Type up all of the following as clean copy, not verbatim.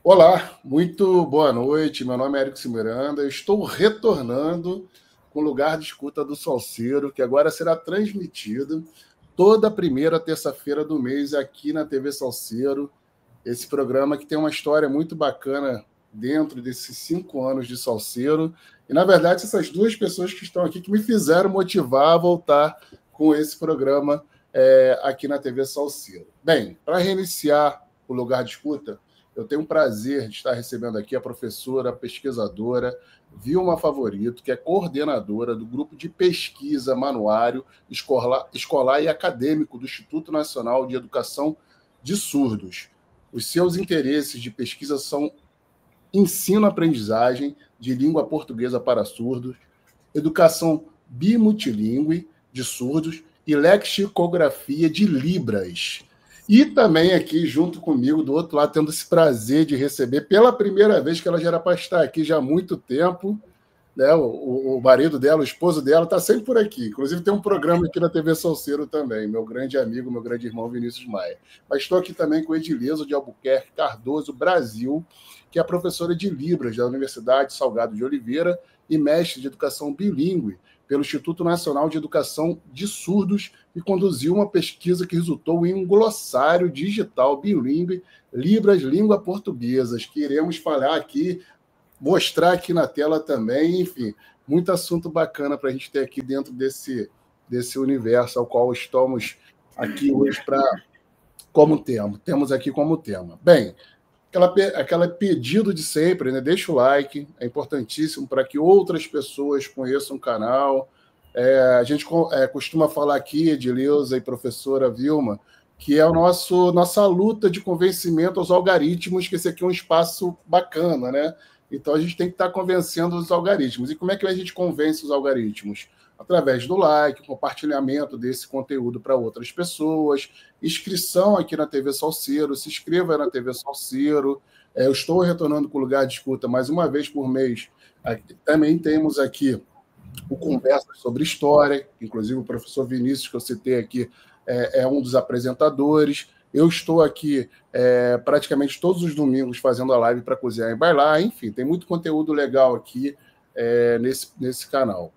Olá, muito boa noite. Meu nome é Érico Miranda. Eu estou retornando com o Lugar de Escuta do Salceiro, que agora será transmitido toda primeira terça-feira do mês aqui na TV Salceiro. Esse programa que tem uma história muito bacana dentro desses 5 anos de Salceiro. E, na verdade, essas duas pessoas que estão aqui que me fizeram motivar a voltar com esse programa aqui na TV Salceiro. Bem, para reiniciar o Lugar de Escuta, eu tenho o prazer de estar recebendo aqui a professora, pesquisadora Vilma Favorito, que é coordenadora do grupo de pesquisa Manuário Escolar e Acadêmico do Instituto Nacional de Educação de Surdos. Os seus interesses de pesquisa são ensino-aprendizagem de língua portuguesa para surdos, educação bimultilingüe de surdos e lexicografia de Libras. E também aqui, junto comigo, do outro lado, tendo esse prazer de receber pela primeira vez, que ela já era para estar aqui já há muito tempo, né? O marido dela, o esposo dela, está sempre por aqui. Inclusive, tem um programa aqui na TV Salceiro também, meu grande amigo, meu grande irmão Vinícius Maia. Mas estou aqui também com Edileso de Albuquerque Cardoso, Brasil, que é professora de Libras da Universidade Salgado de Oliveira e mestre de Educação Bilíngue pelo Instituto Nacional de Educação de Surdos, e conduziu uma pesquisa que resultou em um glossário digital bilíngue Libras Língua Portuguesas, que iremos falar aqui, mostrar aqui na tela também, enfim, muito assunto bacana para a gente ter aqui dentro desse universo ao qual estamos aqui hoje como tema. Temos aqui como tema. Bem, aquela pedido de sempre, né? Deixa o like, é importantíssimo para que outras pessoas conheçam o canal. A gente costuma falar aqui, Edileuza e professora Vilma, que é nossa luta de convencimento aos algoritmos, que esse aqui é um espaço bacana, né? Então a gente tem que estar convencendo os algoritmos. E como é que a gente convence os algoritmos? Através do like, compartilhamento desse conteúdo para outras pessoas, inscrição aqui na TV Salceiro, se inscreva na TV Salceiro. Eu estou retornando com o Lugar de Escuta mais uma vez por mês. Também temos aqui o Conversa sobre História, inclusive o professor Vinícius, que eu citei aqui, é um dos apresentadores. Eu estou aqui praticamente todos os domingos fazendo a live para cozinhar e bailar. Enfim, tem muito conteúdo legal aqui nesse canal.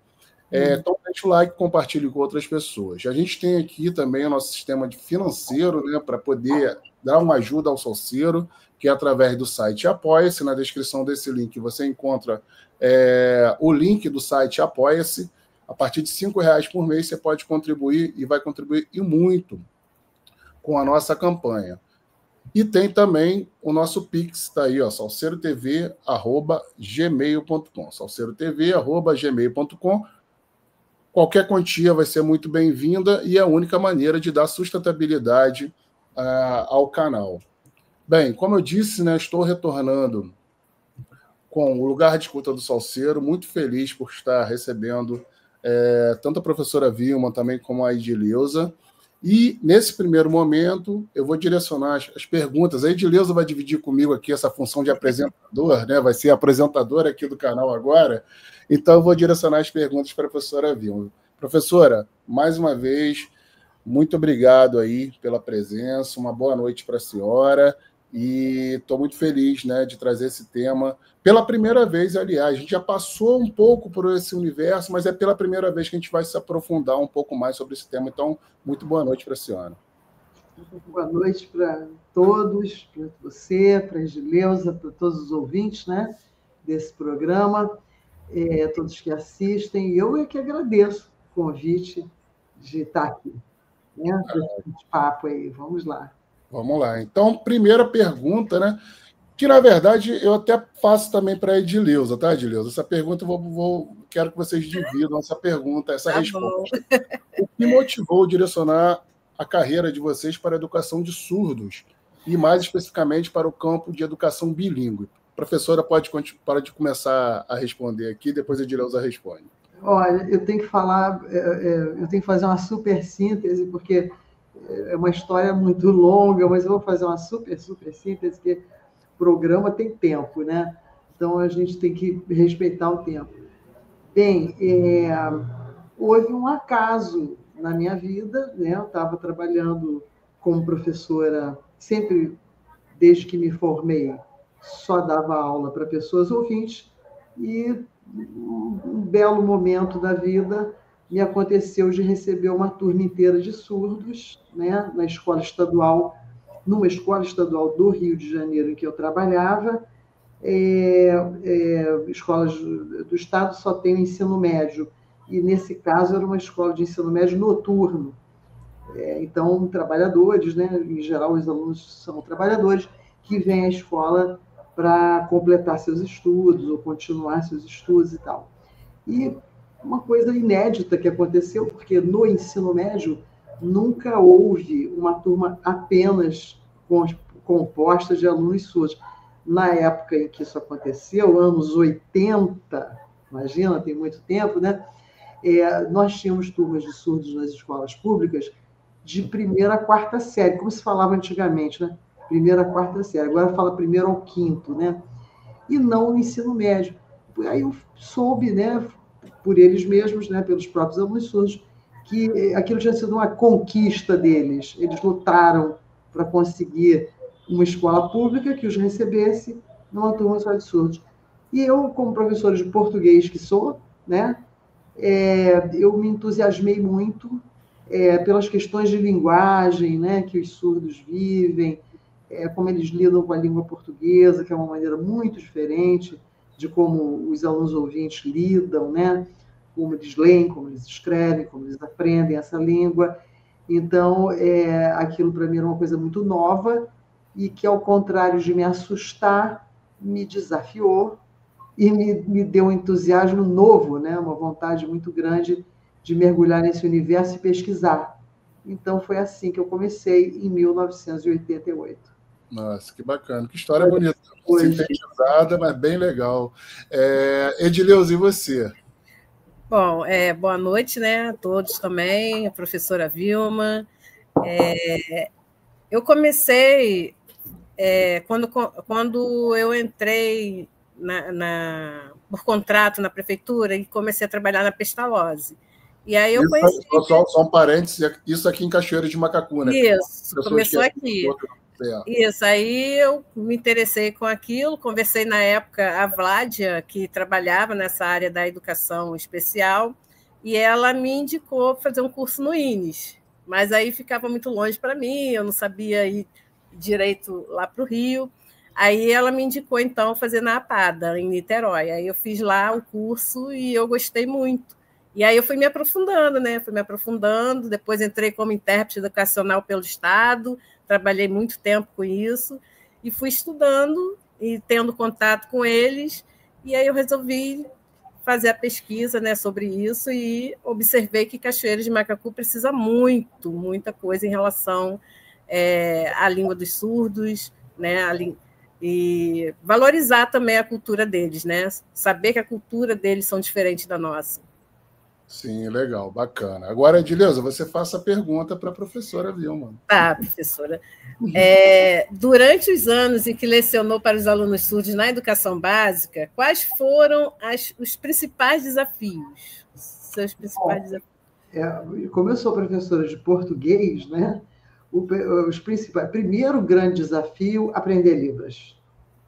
Então, deixa o like, compartilhe com outras pessoas. A gente tem aqui também o nosso sistema financeiro, né, para poder dar uma ajuda ao Salceiro, que é através do site Apoia-se. Na descrição desse link você encontra o link do site Apoia-se. A partir de R$ 5 por mês você pode contribuir e vai contribuir e muito com a nossa campanha. E tem também o nosso Pix, está aí, salceirotv@gmail.com. salceirotv@gmail.com. Qualquer quantia vai ser muito bem-vinda e é a única maneira de dar sustentabilidade ao canal. Bem, como eu disse, né, estou retornando com o Lugar de Escuta do Salceiro, muito feliz por estar recebendo tanto a professora Vilma também como a Edileuza. E, nesse primeiro momento, eu vou direcionar as perguntas. A Edileuza vai dividir comigo aqui essa função de apresentador, né? Vai ser apresentadora aqui do canal agora. Então, eu vou direcionar as perguntas para a professora Vilma. Professora, mais uma vez, muito obrigado aí pela presença. Uma boa noite para a senhora. E estou muito feliz, né, de trazer esse tema pela primeira vez, aliás. A gente já passou um pouco por esse universo, mas é pela primeira vez que a gente vai se aprofundar um pouco mais sobre esse tema. Então, muito boa noite para a senhora. Boa noite para todos, para você, para a Edileuza, para todos os ouvintes, né, desse programa, todos que assistem. Eu é que agradeço o convite de estar aqui, né, para esse papo aí. Vamos lá. Vamos lá. Então, primeira pergunta, né? Que, na verdade, eu até faço também para a Edileuza, tá, Edileuza? Essa pergunta quero que vocês dividam essa pergunta, essa resposta. O que motivou direcionar a carreira de vocês para a educação de surdos e, mais especificamente, para o campo de educação bilíngue? A professora pode começar a responder aqui, depois a Edileuza responde. Olha, eu tenho que falar, eu tenho que fazer uma super síntese, porque é uma história muito longa, mas eu vou fazer uma super síntese, que o programa tem tempo, né? Então, a gente tem que respeitar o tempo. Bem, houve um acaso na minha vida, né? Eu estava trabalhando como professora, sempre desde que me formei, só dava aula para pessoas ouvintes, e um belo momento da vida me aconteceu de receber uma turma inteira de surdos, né, na escola estadual, numa escola estadual do Rio de Janeiro em que eu trabalhava. Escolas do Estado só tem o ensino médio, e nesse caso era uma escola de ensino médio noturno. Então, trabalhadores, né, em geral os alunos são trabalhadores, que vêm à escola para completar seus estudos ou continuar seus estudos e tal. E uma coisa inédita que aconteceu, porque no ensino médio nunca houve uma turma apenas composta de alunos surdos. Na época em que isso aconteceu, anos 80, imagina, tem muito tempo, né? Nós tínhamos turmas de surdos nas escolas públicas de primeira a quarta série, como se falava antigamente, né? Primeira a quarta série, agora fala primeiro ao quinto, né? E não no ensino médio. Aí eu soube, né, por eles mesmos, né, pelos próprios alunos surdos, que aquilo tinha sido uma conquista deles. Eles lutaram para conseguir uma escola pública que os recebesse numa turma só de surdos. E eu, como professora de português que sou, né, eu me entusiasmei muito pelas questões de linguagem, né, que os surdos vivem, como eles lidam com a língua portuguesa, que é uma maneira muito diferente de como os alunos ouvintes lidam, né, como eles leem, como eles escrevem, como eles aprendem essa língua. Então, aquilo para mim era uma coisa muito nova e que, ao contrário de me assustar, me desafiou e me deu um entusiasmo novo, né, uma vontade muito grande de mergulhar nesse universo e pesquisar. Então, foi assim que eu comecei, em 1988. Nossa, que bacana, que história bonita. Sintetizada, mas bem legal. Edileuza, e você? Bom, boa noite, né, a todos também, a professora Vilma. Eu comecei quando eu entrei por contrato na prefeitura e comecei a trabalhar na Pestalozzi. E aí eu conheci... Só um parênteses, isso aqui em Cachoeira de Macacu, né? Isso, começou aqui. Isso, aí eu me interessei com aquilo, conversei na época a Vládia, que trabalhava nessa área da educação especial, e ela me indicou para fazer um curso no INES, mas aí ficava muito longe para mim, eu não sabia ir direito lá para o Rio, aí ela me indicou, então, fazer na APADA, em Niterói, aí eu fiz lá o curso e eu gostei muito. E aí eu fui me aprofundando, né? Depois entrei como intérprete educacional pelo Estado, trabalhei muito tempo com isso, e fui estudando e tendo contato com eles, e aí eu resolvi fazer a pesquisa, né, sobre isso, e observei que Cachoeira de Macacu precisa muita coisa em relação à língua dos surdos, né, e valorizar também a cultura deles, né? Saber que a cultura deles são diferentes da nossa. Sim, legal, bacana. Agora, Edileuza, você faça a pergunta para a professora Vilma. Tá, professora. Durante os anos em que lecionou para os alunos surdos na educação básica, quais foram os principais desafios? Seus principais desafios? Como eu sou professora de português, né, primeiro grande desafio, aprender Libras,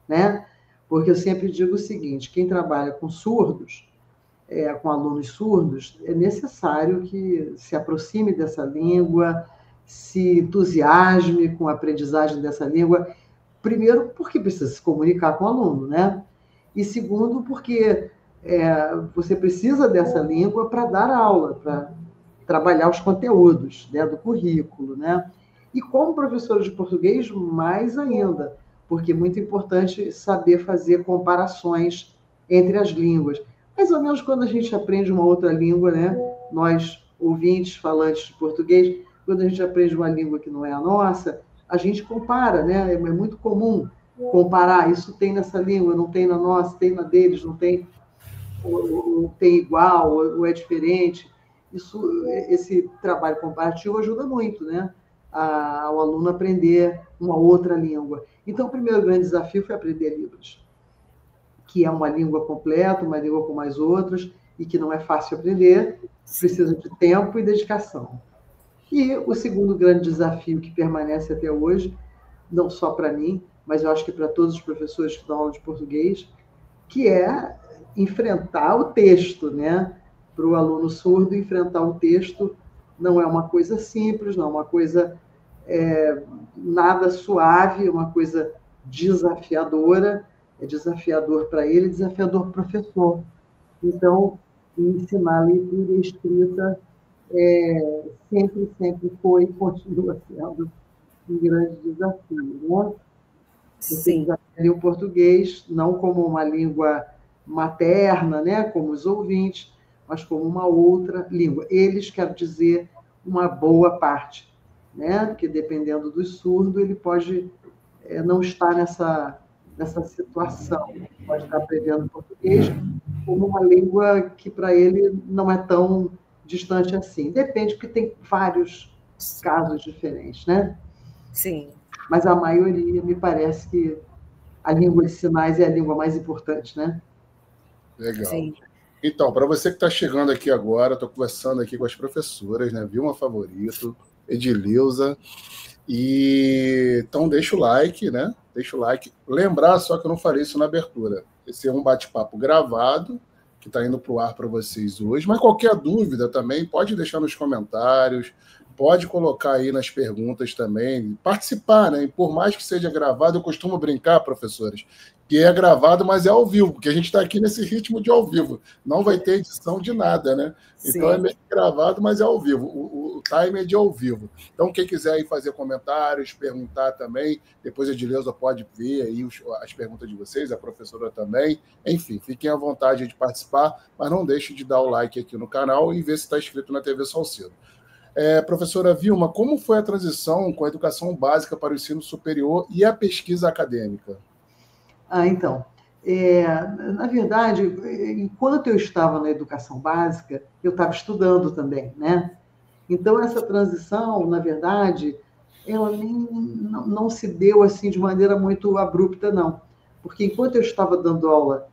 né? Porque eu sempre digo o seguinte, quem trabalha com surdos, com alunos surdos, é necessário que se aproxime dessa língua, se entusiasme com a aprendizagem dessa língua. Primeiro, porque precisa se comunicar com o aluno, né? E segundo, porque você precisa dessa língua para dar aula, para trabalhar os conteúdos, né, do currículo, né? E como professora de português, mais ainda, porque é muito importante saber fazer comparações entre as línguas. Mais ou menos quando a gente aprende uma outra língua, né? Nós, ouvintes, falantes de português, quando a gente aprende uma língua que não é a nossa, a gente compara, né? É muito comum comparar. Isso tem nessa língua, não tem na nossa, tem na deles, não tem, ou tem igual, ou é diferente. Esse trabalho comparativo ajuda muito, né? Ao aluno aprender uma outra língua. Então, o primeiro grande desafio foi aprender Libras, que é uma língua completa, uma língua com mais outras, e que não é fácil aprender, precisa de tempo e dedicação. E o segundo grande desafio, que permanece até hoje, não só para mim, mas eu acho que para todos os professores que dão aula de português, que é enfrentar o texto, né? Para o aluno surdo, enfrentar o texto não é uma coisa simples, não é uma coisa nada suave, é uma coisa desafiadora, é desafiador para ele, desafiador para o professor. Então, ensinar leitura e escrita sempre foi e continua sendo um grande desafio, né? Sim. O português não como uma língua materna, né, como os ouvintes, mas como uma outra língua. Eles, quer dizer, uma boa parte, né? Porque dependendo do surdo, ele pode não estar nessa situação, pode estar aprendendo português como uma língua que para ele não é tão distante assim. Depende, porque tem vários casos diferentes, né? Sim. Mas a maioria, me parece que a língua de sinais é a língua mais importante, né? Legal. Sim. Então, para você que está chegando aqui agora, estou conversando aqui com as professoras, né? Vilma Favorito, Edileuza, então deixa o like, né? Deixa o like. Lembrar só que eu não falei isso na abertura. Esse é um bate-papo gravado, que está indo para o ar para vocês hoje, mas qualquer dúvida também pode deixar nos comentários, pode colocar aí nas perguntas também, participar, né? E por mais que seja gravado, eu costumo brincar, professores, que é gravado, mas é ao vivo, porque a gente está aqui nesse ritmo de ao vivo. Não vai ter edição de nada, né? Sim. Então é meio gravado, mas é ao vivo. O time é de ao vivo. Então, quem quiser aí fazer comentários, perguntar também, depois a Edileuza pode ver aí as perguntas de vocês, a professora também. Enfim, fiquem à vontade de participar, mas não deixe de dar o like aqui no canal e ver se está inscrito na TV Salcedo. Professora Vilma, como foi a transição com a educação básica para o ensino superior e a pesquisa acadêmica? Então, na verdade, enquanto eu estava na educação básica, eu estava estudando também, né? Então, essa transição, na verdade, ela não se deu assim de maneira muito abrupta, não. Porque enquanto eu estava dando aula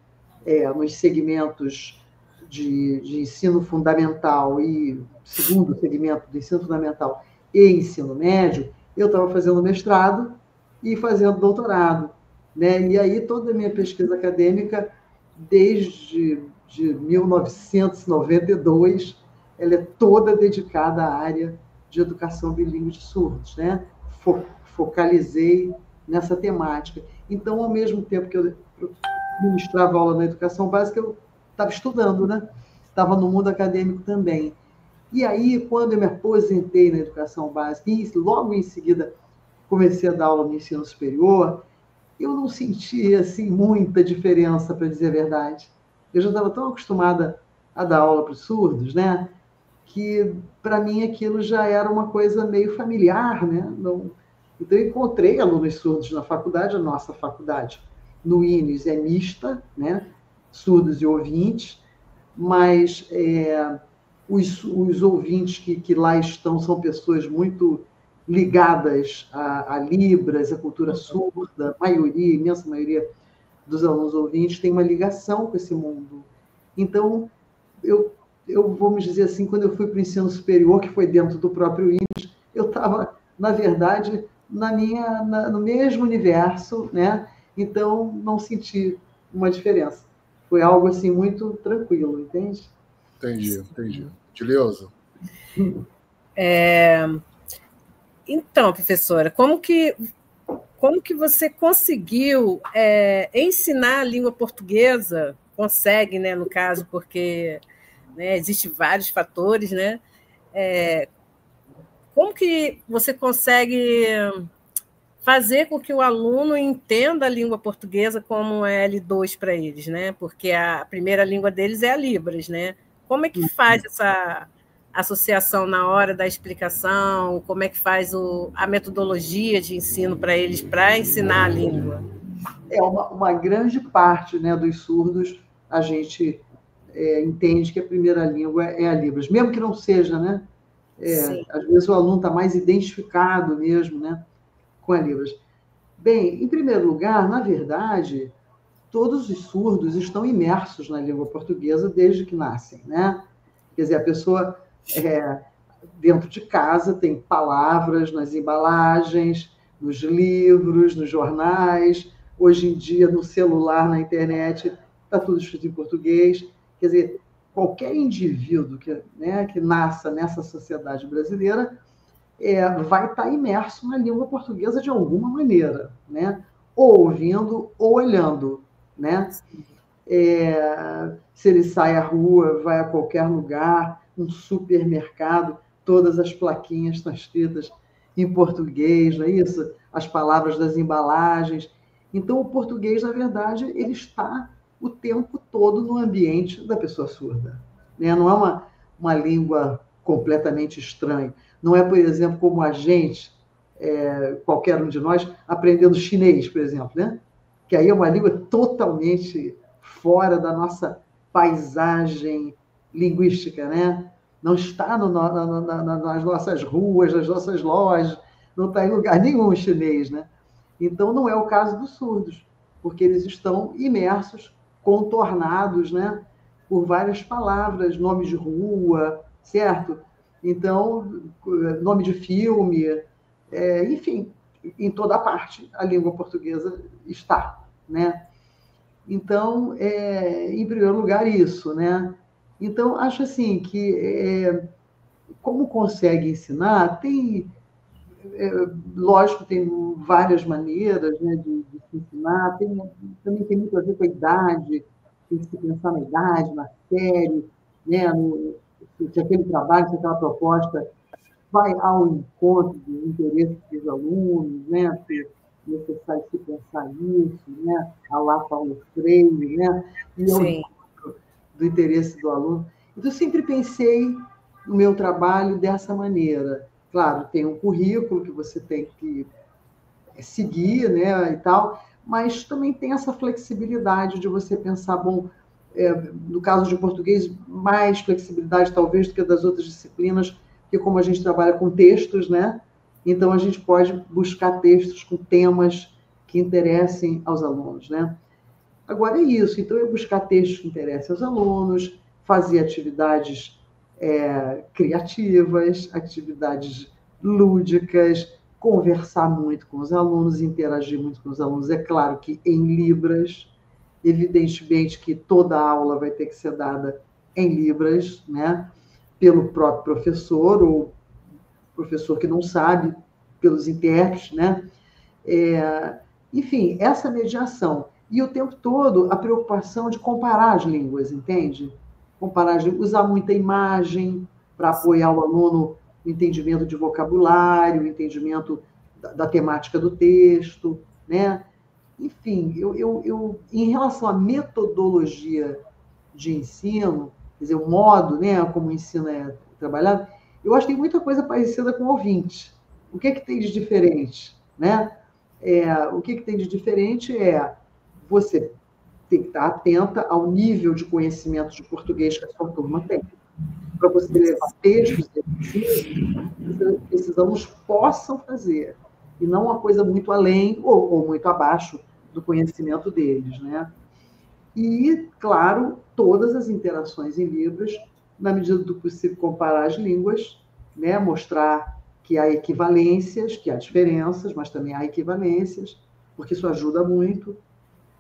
nos segmentos de ensino fundamental e segundo segmento do ensino fundamental e ensino médio, eu estava fazendo mestrado e fazendo doutorado, né? E aí toda a minha pesquisa acadêmica, desde 1992, ela é toda dedicada à área de educação bilíngue de surdos, né? Focalizei nessa temática. Então, ao mesmo tempo que eu ministrava aula na educação básica, eu estava estudando, né? Estava no mundo acadêmico também. E aí, quando eu me aposentei na educação básica e logo em seguida comecei a dar aula no ensino superior, eu não sentia assim, muita diferença, para dizer a verdade. Eu já estava tão acostumada a dar aula para os surdos, né? Que, para mim, aquilo já era uma coisa meio familiar, né? Então, eu encontrei alunos surdos na faculdade, a nossa faculdade, no INES, é mista, né? Surdos e ouvintes, mas os ouvintes que lá estão são pessoas muito ligadas a Libras, a cultura surda, a imensa maioria dos alunos ouvintes tem uma ligação com esse mundo. Então, eu vamos dizer assim, quando eu fui para o ensino superior, que foi dentro do próprio INES, eu estava, na verdade, no mesmo universo, né? Então, não senti uma diferença. Foi algo assim muito tranquilo, entende? Entendi. Edileuza? Então, professora, como que você conseguiu ensinar a língua portuguesa? Consegue, né, no caso, porque existem vários fatores, né? Como que você consegue fazer com que o aluno entenda a língua portuguesa como L2 para eles, né? Porque a primeira língua deles é a Libras, né? Como é que faz essa associação na hora da explicação? Como é que faz a metodologia de ensino para eles para ensinar a língua? Uma grande parte, né, dos surdos, a gente entende que a primeira língua é a Libras, mesmo que não seja, né? Às vezes o aluno está mais identificado mesmo, né, com a Libras. Bem, em primeiro lugar, na verdade, todos os surdos estão imersos na língua portuguesa desde que nascem, né? Quer dizer, a pessoa, dentro de casa, tem palavras nas embalagens, nos livros, nos jornais, hoje em dia no celular, na internet, está tudo escrito em português. Quer dizer, qualquer indivíduo que nasça nessa sociedade brasileira vai estar imerso na língua portuguesa de alguma maneira, né? Ou ouvindo ou olhando, né? Se ele sai à rua, vai a qualquer lugar, um supermercado, todas as plaquinhas estão escritas em português, não é isso? As palavras das embalagens. Então, o português, na verdade, ele está o tempo todo no ambiente da pessoa surda, né? Não é uma língua completamente estranha. Não é, por exemplo, como a gente, qualquer um de nós, aprendendo chinês, por exemplo, né? Que aí é uma língua totalmente fora da nossa paisagem linguística, né? Não está nas nossas ruas, nas nossas lojas, não está em lugar nenhum chinês, né? Então, não é o caso dos surdos, porque eles estão imersos, contornados, né, por várias palavras, nome de rua, certo? Então, nome de filme, enfim, em toda parte a língua portuguesa está, né? Então, em primeiro lugar, isso, né? Então, acho assim que como consegue ensinar, lógico, tem várias maneiras, né, de se ensinar, também tem muito a ver com a idade, tem que se pensar na idade, na série, né, se aquele trabalho, se aquela proposta vai ao encontro dos interesses dos alunos, né, se é necessário se pensar nisso, né, a lá Paulo Freire, né, e ao encontro do interesse do aluno. Então, eu sempre pensei no meu trabalho dessa maneira. Claro, tem um currículo que você tem que seguir, né, e tal, mas também tem essa flexibilidade de você pensar, bom, no caso de português, mais flexibilidade talvez do que das outras disciplinas, porque como a gente trabalha com textos, né, então a gente pode buscar textos com temas que interessem aos alunos, né. Agora é isso, então é buscar textos que interessem aos alunos, fazer atividades criativas, atividades lúdicas, conversar muito com os alunos, interagir muito com os alunos. É claro que em Libras, evidentemente que toda aula vai ter que ser dada em Libras, né? Pelo próprio professor, ou professor que não sabe, pelos intérpretes, né? Enfim, essa mediação. E o tempo todo a preocupação de comparar as línguas, entende? Comparar as línguas, usar muita imagem para apoiar o aluno no entendimento de vocabulário, o entendimento da temática do texto, né? Enfim, em relação à metodologia de ensino, quer dizer, o modo, né, como o ensino é trabalhado, eu acho que tem muita coisa parecida com o ouvinte. O que tem de diferente, né? O que tem de diferente você tem que estar atenta ao nível de conhecimento de português que a sua turma tem. Para você levar textos que esses alunos possam fazer, e não uma coisa muito além ou muito abaixo do conhecimento deles, né? E, claro, todas as interações em Libras, na medida do possível, comparar as línguas, né? Mostrar que há equivalências, que há diferenças, mas também há equivalências, porque isso ajuda muito.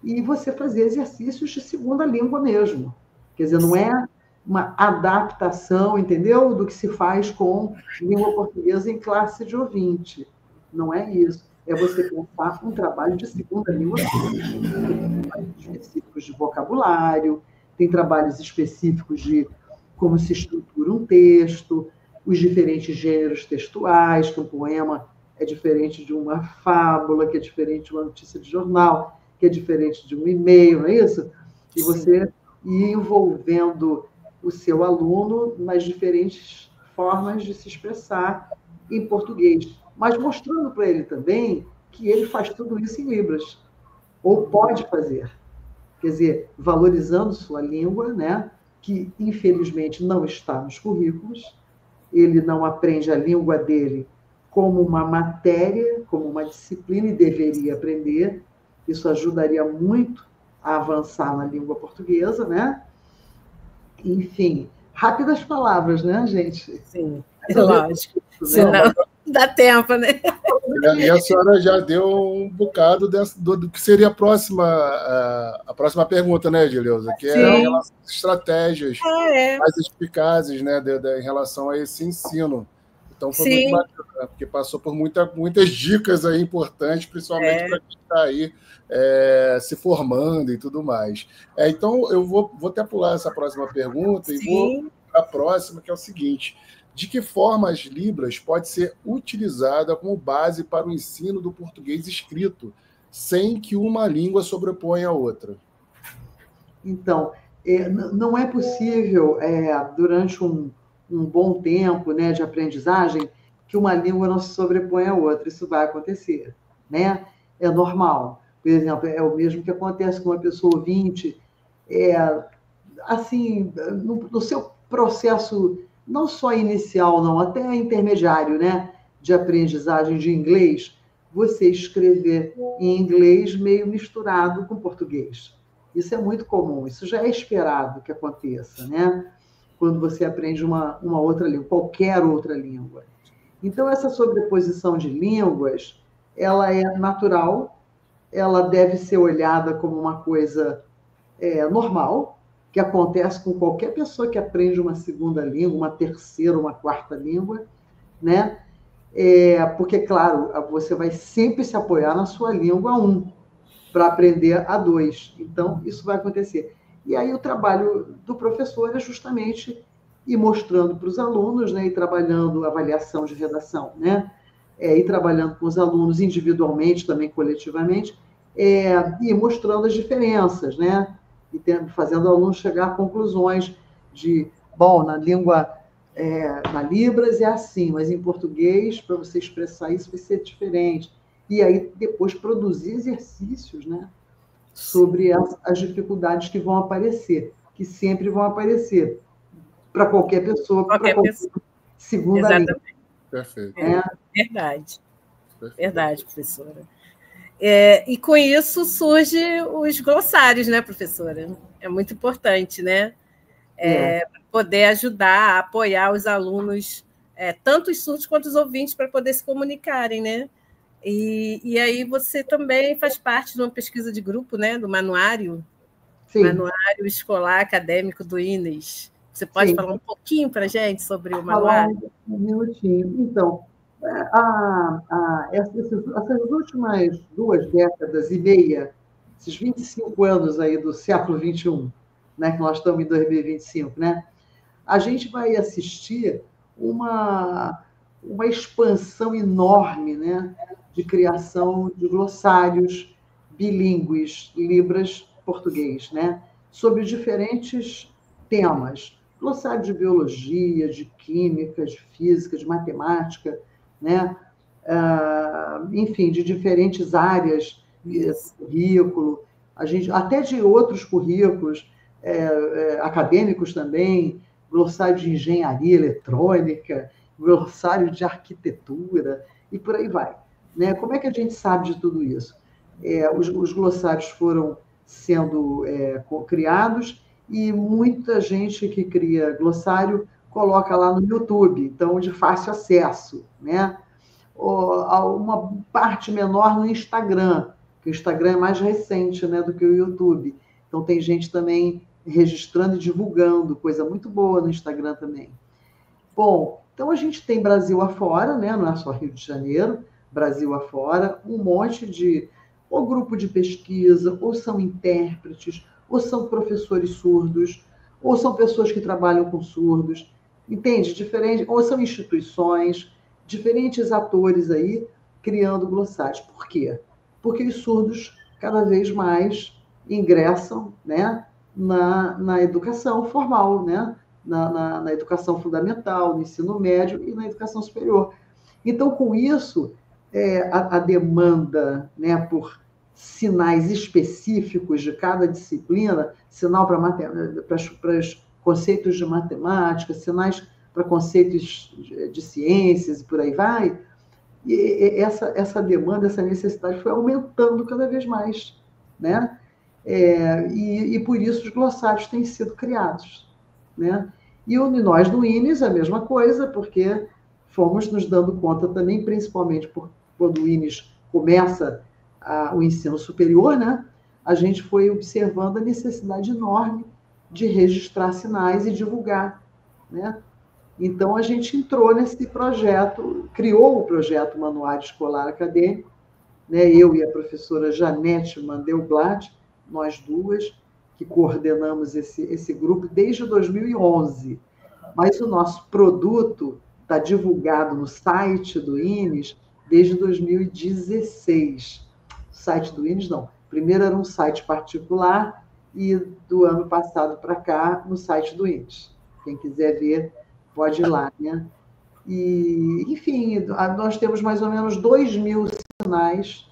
E você fazer exercícios de segunda língua mesmo. Quer dizer, não é uma adaptação, entendeu? Do que se faz com língua portuguesa em classe de ouvinte. Não é isso. É você pensar um trabalho de segunda língua. Tem trabalhos específicos de vocabulário, tem trabalhos específicos de como se estrutura um texto, os diferentes gêneros textuais, que um poema é diferente de uma fábula, que é diferente de uma notícia de jornal, que é diferente de um e-mail, não é isso? E você ir envolvendo o seu aluno nas diferentes formas de se expressar em português, mas mostrando para ele também que ele faz tudo isso em Libras, ou pode fazer. Quer dizer, valorizando sua língua, né? Que infelizmente não está nos currículos, ele não aprende a língua dele como uma matéria, como uma disciplina, e deveria aprender. Isso ajudaria muito a avançar na língua portuguesa, né? Enfim, rápidas palavras, né, gente? Sim, lógico. Senão Dá tempo, né? E a senhora já deu um bocado do que seria a próxima pergunta, né, Edileuza? Que é em relação às estratégias mais eficazes, né, em relação a esse ensino. Então, foi muito bacana, porque passou por muitas dicas aí importantes, principalmente para quem está aí se formando e tudo mais. Então, eu vou até pular essa próxima pergunta e vou para a próxima, que é o seguinte: de que forma as Libras pode ser utilizada como base para o ensino do português escrito, sem que uma língua sobreponha a outra? Então, não é possível, durante um bom tempo, né, de aprendizagem, que uma língua não se sobreponha a outra. Isso vai acontecer, né? É normal. Por exemplo, é o mesmo que acontece com uma pessoa ouvinte, assim, no seu processo, não só inicial, não, até intermediário, né, de aprendizagem de inglês, você escrever em inglês meio misturado com português. Isso é muito comum, isso já é esperado que aconteça, né? Quando você aprende uma outra língua, qualquer outra língua. Então, essa sobreposição de línguas, ela é natural, ela deve ser olhada como uma coisa normal, que acontece com qualquer pessoa que aprende uma segunda língua, uma terceira, uma quarta língua, né? Porque, claro, você vai sempre se apoiar na sua língua 1 para aprender a 2. Então, isso vai acontecer. E aí o trabalho do professor é justamente ir mostrando para os alunos, né, e trabalhando avaliação de redação, né, e trabalhando com os alunos individualmente, também coletivamente, e mostrando as diferenças, né, e fazendo o aluno chegar a conclusões de, bom, na língua, na Libras é assim, mas em português, para você expressar isso, vai ser diferente. E aí depois produzir exercícios, né, sobre as dificuldades que vão aparecer, que sempre vão aparecer, para qualquer pessoa, para qualquer segunda língua. Perfeito. Verdade. Perfeito. Verdade, professora. E com isso surgem os glossários, né, professora? É muito importante, né? Poder ajudar, apoiar os alunos, tanto os surdos quanto os ouvintes, para poder se comunicarem, né? E aí você também faz parte de uma pesquisa de grupo, né, do manuário, Manuário Escolar Acadêmico do INES. Você pode falar um pouquinho para a gente sobre o manuário? Um minutinho. Então, essas últimas 2 décadas e meia, esses 25 anos aí do século XXI, né, que nós estamos em 2025, né, a gente vai assistir uma expansão enorme, né, de criação de glossários bilíngues, Libras, português, né, sobre diferentes temas. Glossário de biologia, de química, de física, de matemática, né, enfim, de diferentes áreas, currículo, até de outros currículos acadêmicos também, glossário de engenharia eletrônica, glossário de arquitetura, e por aí vai. Né? Como é que a gente sabe de tudo isso? Os glossários foram sendo criados e muita gente que cria glossário coloca lá no YouTube, então de fácil acesso, né? Uma parte menor no Instagram, que o Instagram é mais recente, né, do que o YouTube. Então tem gente também registrando e divulgando, coisa muito boa no Instagram também. Bom, então a gente tem Brasil afora, né? Não é só Rio de Janeiro, Brasil afora, um monte de ou grupo de pesquisa, ou são intérpretes, ou são professores surdos, ou são pessoas que trabalham com surdos, entende? Diferente, ou são instituições, diferentes atores aí criando glossários. Por quê? Porque os surdos cada vez mais ingressam, né, na educação formal, né, na educação fundamental, no ensino médio e na educação superior. Então, com isso, a demanda, né, por sinais específicos de cada disciplina, sinal para os conceitos de matemática, sinais para conceitos de ciências e por aí vai, e essa demanda, essa necessidade foi aumentando cada vez mais, né? E por isso os glossários têm sido criados, né? E nós no INES a mesma coisa, porque fomos nos dando conta também, principalmente quando o INES começa o ensino superior, né? A gente foi observando a necessidade enorme de registrar sinais e divulgar, né? Então, a gente entrou nesse projeto, criou o projeto Manuário Escolar Acadêmico, né? Eu e a professora Janete Mandelblatt, nós duas, que coordenamos esse grupo desde 2011. Mas o nosso produto está divulgado no site do INES desde 2016. O site do INES, não. Primeiro era um site particular e do ano passado para cá, no site do INES. Quem quiser ver, pode ir lá, né? E, enfim, nós temos mais ou menos 2.000 sinais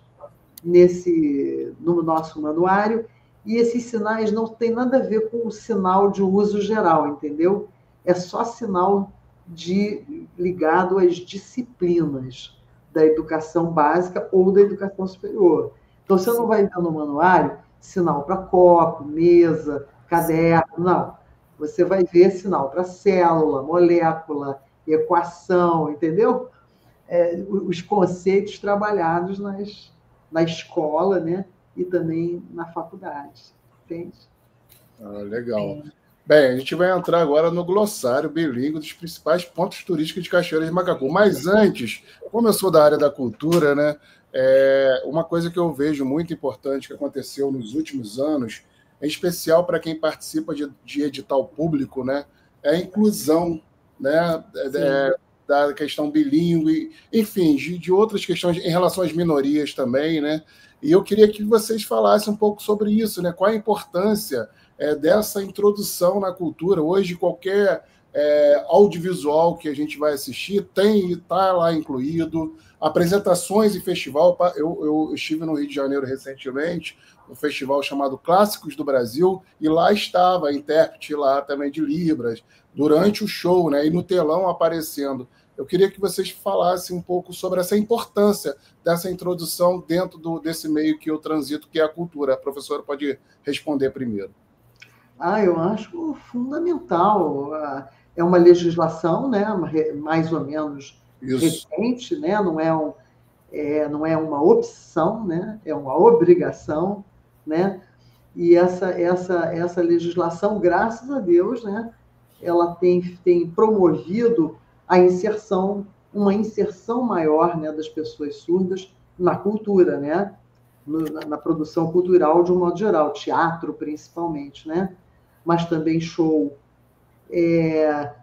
no nosso manuário, e esses sinais não têm nada a ver com o sinal de uso geral, entendeu? É só sinal ligado às disciplinas da educação básica ou da educação superior. Então, você não vai ver no manuário sinal para copo, mesa, caderno, não. Você vai ver sinal para célula, molécula, equação, entendeu? Os conceitos trabalhados na escola, né? E também na faculdade, entende? Legal. Bem, a gente vai entrar agora no glossário bilíngue dos principais pontos turísticos de Cachoeiras de Macacu. Mas antes, como eu sou da área da cultura, né? Uma coisa que eu vejo muito importante que aconteceu nos últimos anos, em especial para quem participa de edital público, né? É a inclusão, né? Da questão bilíngue, enfim, de outras questões em relação às minorias também, né? E eu queria que vocês falassem um pouco sobre isso, né? Qual a importância dessa introdução na cultura. Hoje, qualquer audiovisual que a gente vai assistir está lá incluído. Apresentações e festival. Eu estive no Rio de Janeiro recentemente, um festival chamado Clássicos do Brasil, e lá estava a intérprete lá também de Libras, durante o show, né? E no telão aparecendo. Eu queria que vocês falassem um pouco sobre essa importância dessa introdução dentro desse meio que eu transito, que é a cultura. A professora pode responder primeiro. Eu acho fundamental. É uma legislação, né, mais ou menos recente, né? Não é uma opção, né? É uma obrigação, né? E essa legislação, graças a Deus, né, ela tem promovido uma inserção maior, né, das pessoas surdas na cultura, né? Na produção cultural de um modo geral, teatro principalmente, né? Mas também show.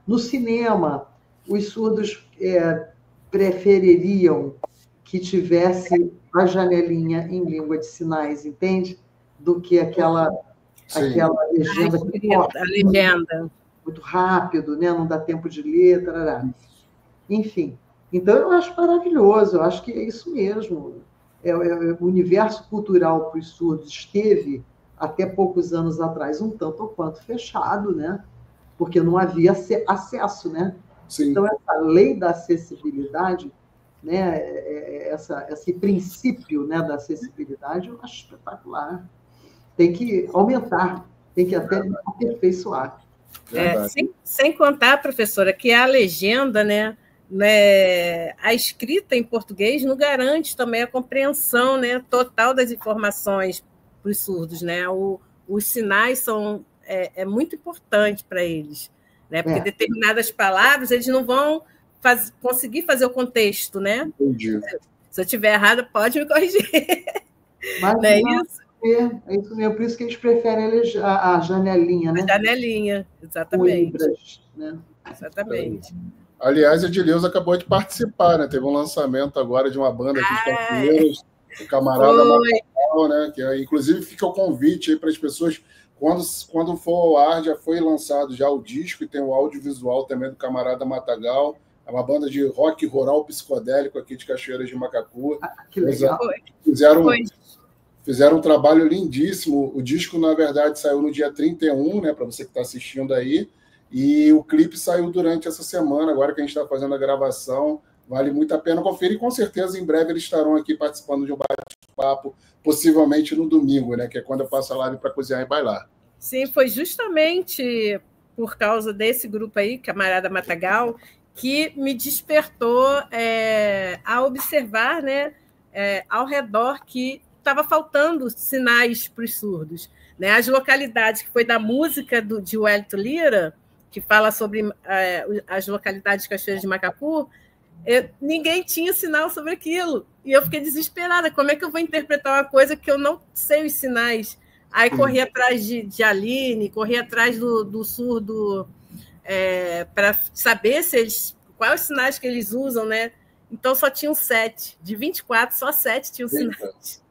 No cinema, os surdos prefeririam que tivesse a janelinha em língua de sinais, entende? Do que aquela legenda que a legenda muito rápido, né? Não dá tempo de ler, tarará. Enfim, então eu acho maravilhoso, eu acho que é isso mesmo. O universo cultural para os surdos esteve, até poucos anos atrás, um tanto ou quanto fechado, né? Porque não havia acesso, né? Sim. Então, essa lei da acessibilidade, né? Esse princípio, né, da acessibilidade, eu acho espetacular. Tem que aumentar, tem que até aperfeiçoar. Sem contar, professora, que a legenda, né, a escrita em português não garante também a compreensão, né, total das informações para os surdos, né? Os sinais são muito importante para eles, né? Porque determinadas palavras eles não vão conseguir fazer o contexto, né? Entendi. Se eu estiver errada, pode me corrigir. Mas não é isso? É isso mesmo, por isso que eles preferem a janelinha, né? A janelinha, exatamente. Libras, né? Exatamente. Aliás, a Edileuza acabou de participar, né? Teve um lançamento agora de uma banda aqui de Cachoeiras, o camarada Matagal, né? Que, inclusive, fica o convite aí para as pessoas, quando for ao ar, já foi lançado já o disco e tem o audiovisual também do camarada Matagal. É uma banda de rock rural psicodélico aqui de Cachoeiras de Macacu. Que legal. Fizeram um trabalho lindíssimo. O disco, na verdade, saiu no dia 31, né? Para você que está assistindo aí. E o clipe saiu durante essa semana, agora que a gente está fazendo a gravação. Vale muito a pena conferir e com certeza em breve eles estarão aqui participando de um bate-papo, possivelmente no domingo, né? Que é quando eu passo a live para cozinhar e bailar. Sim, foi justamente por causa desse grupo aí, Camarada Matagal, que me despertou a observar, né, ao redor que estava faltando sinais para os surdos. Né? As localidades, que foi da música de Wellington Lira, que fala sobre as localidades de Cachoeira de Macacu, ninguém tinha sinal sobre aquilo. E eu fiquei desesperada. Como é que eu vou interpretar uma coisa que eu não sei os sinais? Aí corri atrás de Aline, corri atrás do surdo para saber quais os sinais que eles usam, né? Então só tinham 7. De 24, só 7 tinham sinais.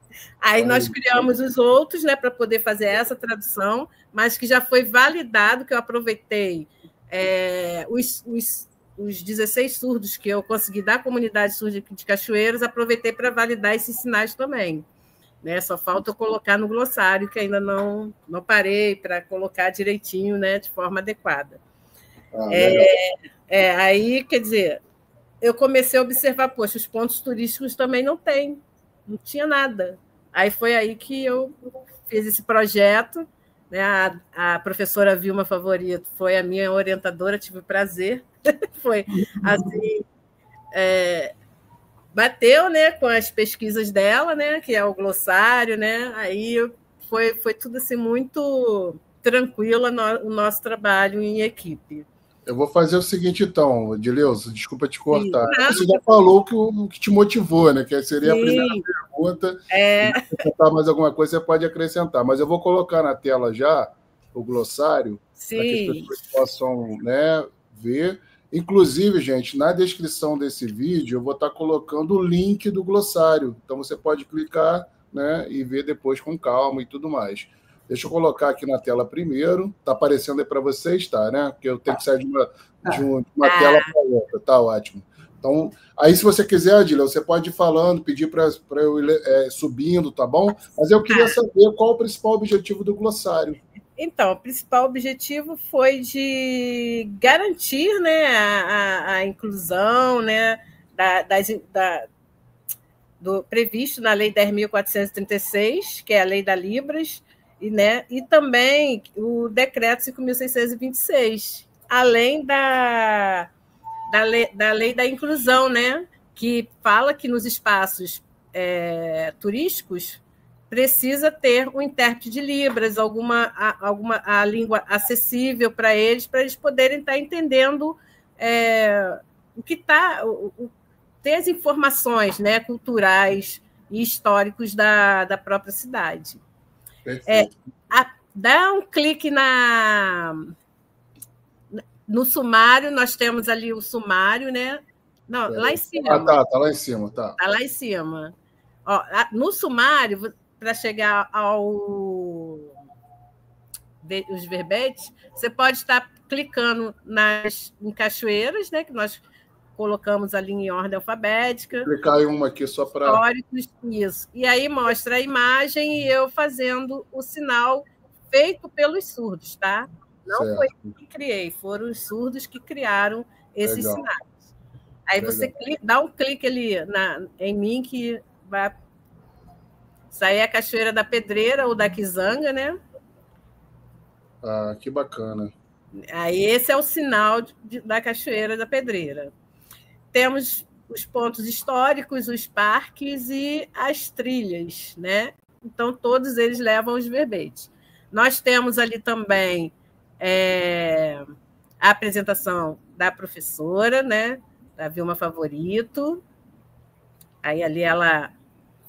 Aí nós criamos os outros, né, para poder fazer essa tradução, mas que já foi validado, que eu aproveitei os 16 surdos que eu consegui da comunidade surda de Cachoeiras, aproveitei para validar esses sinais também. Né? Só falta eu colocar no glossário, que ainda não parei para colocar direitinho, né, de forma adequada. Aí, quer dizer, eu comecei a observar, poxa, os pontos turísticos também não tinha nada. Aí foi aí que eu fiz esse projeto, né? A professora Vilma Favorito foi a minha orientadora, tive o prazer, foi assim, bateu, né, com as pesquisas dela, né, que é o glossário, né? Aí foi tudo assim muito tranquilo o nosso trabalho em equipe. Eu vou fazer o seguinte, então, Edileuza, desculpa te cortar. Você já falou o que te motivou, né? Que seria a primeira pergunta. Se acrescentar mais alguma coisa, você pode acrescentar. Mas eu vou colocar na tela já o glossário, para que as pessoas possam, né, ver. Inclusive, gente, na descrição desse vídeo, eu vou estar colocando o link do glossário. Então, você pode clicar, né, e ver depois com calma e tudo mais. Deixa eu colocar aqui na tela primeiro. Está aparecendo aí para vocês, tá, né? Porque eu tenho que sair de uma tela para outra. Tá ótimo. Então, aí, se você quiser, Adila, você pode ir falando, pedir para eu ir subindo, tá bom? Mas eu queria saber qual o principal objetivo do glossário. Então, o principal objetivo foi de garantir, né, a inclusão, né, do previsto na Lei 10.436, que é a Lei da Libras, e também o Decreto 5.626, além da lei da inclusão, né, que fala que nos espaços turísticos precisa ter um intérprete de Libras, a língua acessível para eles poderem estar entendendo o que está, ter as informações, né, culturais e históricos da própria cidade. Dá um clique no sumário, nós temos ali o sumário, né? Não, lá em cima. Tá lá em cima, tá. Tá lá em cima. Ó, no sumário, para chegar os verbetes, você pode estar clicando em cachoeiras, né? Que nós colocamos ali em ordem alfabética. Clicar em uma aqui só para... Históricos, isso. E aí mostra a imagem e eu fazendo o sinal feito pelos surdos, tá? Não foi eu que criei, foram os surdos que criaram esses sinais. Aí você dá um clique ali em mim que vai sair a Cachoeira da Pedreira ou da Quizanga, né? Ah, que bacana. Aí esse é o sinal da Cachoeira da Pedreira. Temos os pontos históricos, os parques e as trilhas, né? Então, todos eles levam os verbetes. Nós temos ali também a apresentação da professora, né? Da Vilma Favorito. Aí ali ela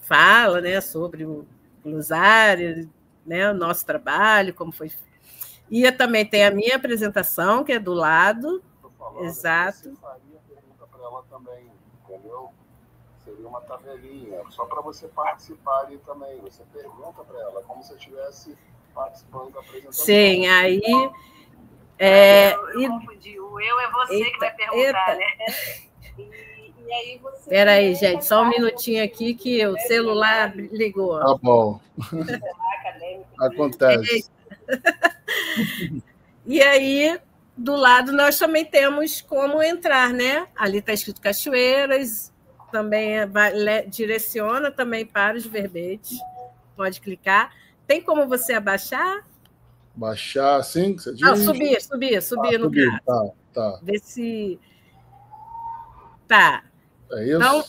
fala, né, sobre o glossário, né, o nosso trabalho, como foi. E também tem a minha apresentação, que é do lado. Exato. Você faria pergunta para ela também, entendeu? Seria uma tabelinha, só para você participar ali também. Você pergunta para ela, como se estivesse participando da apresentação. Sim, aí... Eu confundi. O eu é você que vai perguntar, né? E aí você... Espera aí, gente, só um minutinho aqui que o celular ligou. Tá bom. Acontece. E aí, do lado, nós também temos como entrar, né? Ali está escrito Cachoeiras, também direciona também para os verbetes. Pode clicar. Tem como você abaixar? Baixar, sim? Você diz? Não, subir no caso. Tá. Ver se... Tá. É isso? Então,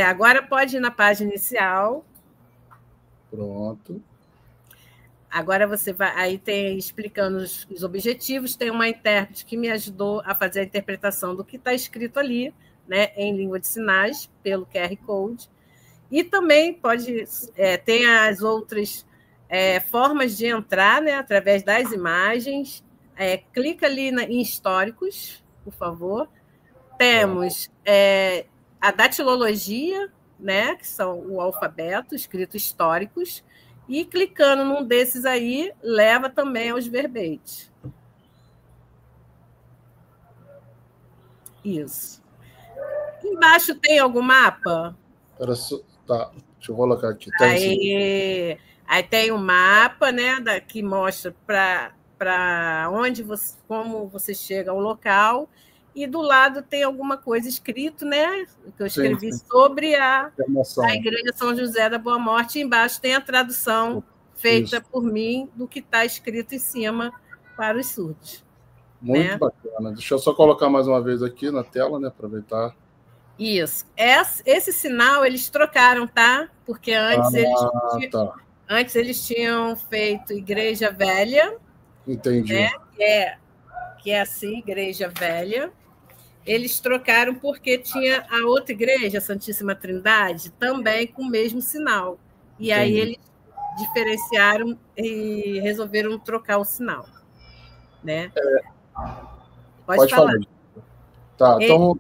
agora pode ir na página inicial. Pronto. Agora você vai. Aí tem explicando os objetivos, tem uma intérprete que me ajudou a fazer a interpretação do que está escrito ali, né, em língua de sinais, pelo QR Code. E também pode tem as outras formas de entrar, né, através das imagens. Clica ali em históricos, por favor. Temos a datilologia, né, que são o alfabeto, escrito históricos, e clicando num desses aí, leva também aos verbetes. Isso. Embaixo tem algum mapa? Tá, deixa eu colocar aqui. Tá aí tem um mapa, né, que mostra para onde você, como você chega ao local. E do lado tem alguma coisa escrito, né? Que eu escrevi sobre a Igreja São José da Boa Morte. E embaixo tem a tradução feita por mim do que está escrito em cima para os surdos. Muito bacana. Deixa eu só colocar mais uma vez aqui na tela, né? Aproveitar. Isso. Esse sinal eles trocaram, tá? Porque antes eles tinham feito Igreja Velha. Entendi. Né? Que é assim, Igreja Velha. Eles trocaram porque tinha a outra igreja, a Santíssima Trindade, também com o mesmo sinal. E aí eles diferenciaram e resolveram trocar o sinal. Né? Pode falar. Tá, então,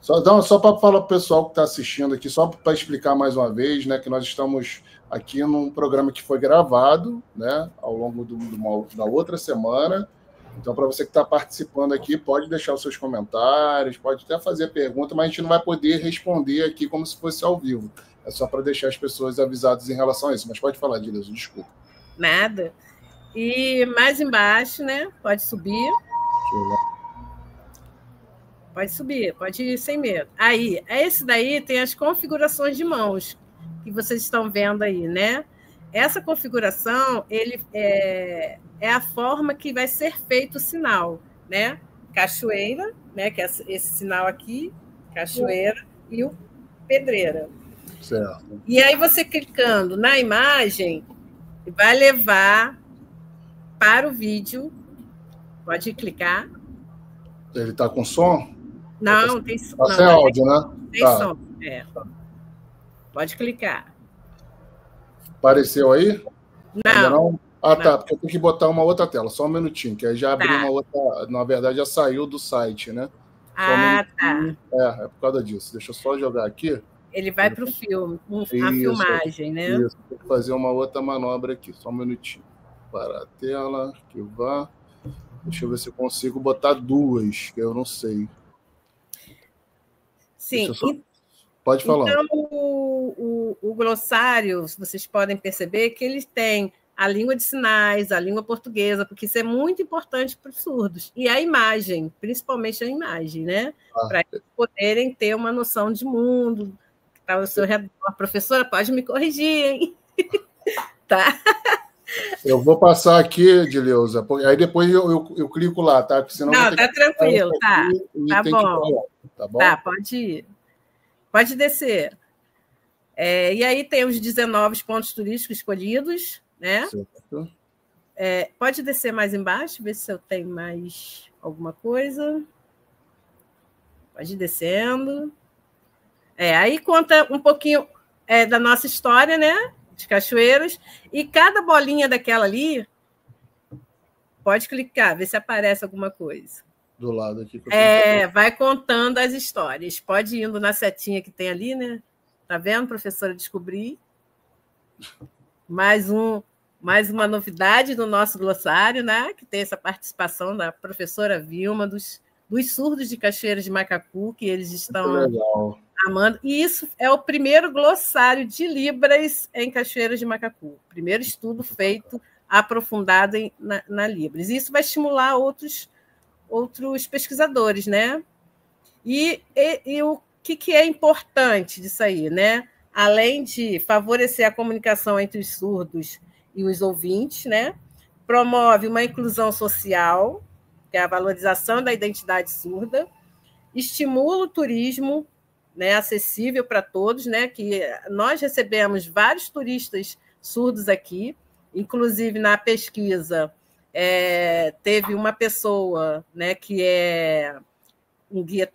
só para falar para o pessoal que está assistindo aqui, só para explicar mais uma vez, né, que nós estamos aqui num programa que foi gravado, né, ao longo da outra semana. Então, para você que está participando aqui, pode deixar os seus comentários, pode até fazer pergunta, mas a gente não vai poder responder aqui como se fosse ao vivo. É só para deixar as pessoas avisadas em relação a isso. Mas pode falar, Dileuza, desculpa. Nada. E mais embaixo, né? Pode subir. Pode subir, pode ir sem medo. Aí, esse daí tem as configurações de mãos que vocês estão vendo aí, né? Essa configuração é a forma que vai ser feito o sinal, né? Cachoeira, né? Que é esse sinal aqui, cachoeira, e o pedreira. Certo. E aí você clicando na imagem, vai levar para o vídeo. Pode clicar. Ele está com som? Não, tem som. Tá sem áudio, né? Tem som. Pode clicar. Apareceu aí? Não. Ah, tá, porque eu tenho que botar uma outra tela, só um minutinho, que aí já abriu uma outra. Na verdade, já saiu do site, né? Tá. É por causa disso. Deixa eu só jogar aqui. Ele vai para o filme, a filmagem, né? Isso, tem que fazer uma outra manobra aqui, só um minutinho. Para a tela, arquivar. Deixa eu ver se eu consigo botar duas, que eu não sei. Sim. Pode falar. Então, o glossário, vocês podem perceber que ele tem a língua de sinais, a língua portuguesa, porque isso é muito importante para os surdos. E a imagem, principalmente a imagem, né? Para eles poderem ter uma noção de mundo que está ao seu redor. A professora pode me corrigir, hein? Tá? Eu vou passar aqui, Dileuza, aí depois eu clico lá, tá? Porque senão não, tá tranquilo, tá. Tá bom. Tá bom. Tá, pode ir. Pode descer. E aí tem os 19 pontos turísticos escolhidos, né? Certo. Pode descer mais embaixo, ver se eu tenho mais alguma coisa. Pode ir descendo. Aí conta um pouquinho da nossa história, né? De Cachoeiras. E cada bolinha daquela ali, pode clicar, ver se aparece alguma coisa. Do lado aqui. Vai contando as histórias. Pode ir indo na setinha que tem ali, né? Tá vendo, professora? Descobri. Mais uma novidade do nosso glossário, né? Que tem essa participação da professora Vilma, dos surdos de Cachoeiras de Macacu, que eles estão amando. E isso é o primeiro glossário de Libras em Cachoeiras de Macacu. Primeiro estudo feito, aprofundado na Libras. E isso vai estimular outros pesquisadores, né? E o que é importante disso aí, né? Além de favorecer a comunicação entre os surdos e os ouvintes, né? Promove uma inclusão social, que é a valorização da identidade surda, estimula o turismo, né, acessível para todos, né, que nós recebemos vários turistas surdos aqui, inclusive na pesquisa teve uma pessoa, né, que é um guia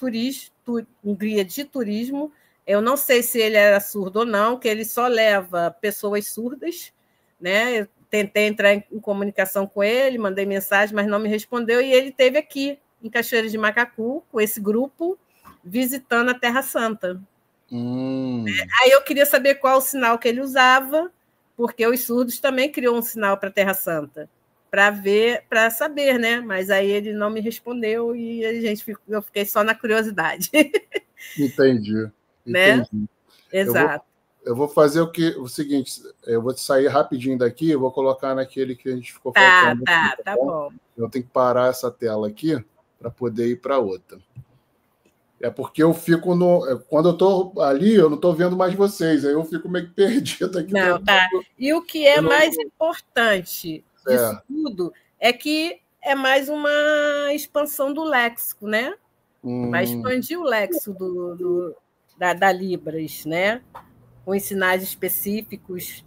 de turismo. Eu não sei se ele era surdo ou não, que ele só leva pessoas surdas, né? Eu tentei entrar em comunicação com ele, mandei mensagem, mas não me respondeu, e ele esteve aqui em Cachoeira de Macacu com esse grupo visitando a Terra Santa. Aí eu queria saber qual o sinal que ele usava, porque os surdos também criou um sinal para a Terra Santa, para saber, né? Mas aí ele não me respondeu e eu fiquei só na curiosidade. Entendi. Né? Exato. Eu vou fazer o seguinte, eu vou sair rapidinho daqui, eu vou colocar naquele que a gente ficou faltando. Tá bom. Eu tenho que parar essa tela aqui para poder ir para outra. É porque eu fico quando eu estou ali, eu não estou vendo mais vocês, aí eu fico meio que perdido aqui. Não, tá. E o que é mais importante disso tudo é que é mais uma expansão do léxico, né? Vai expandir o léxico da Libras, né? Com os sinais específicos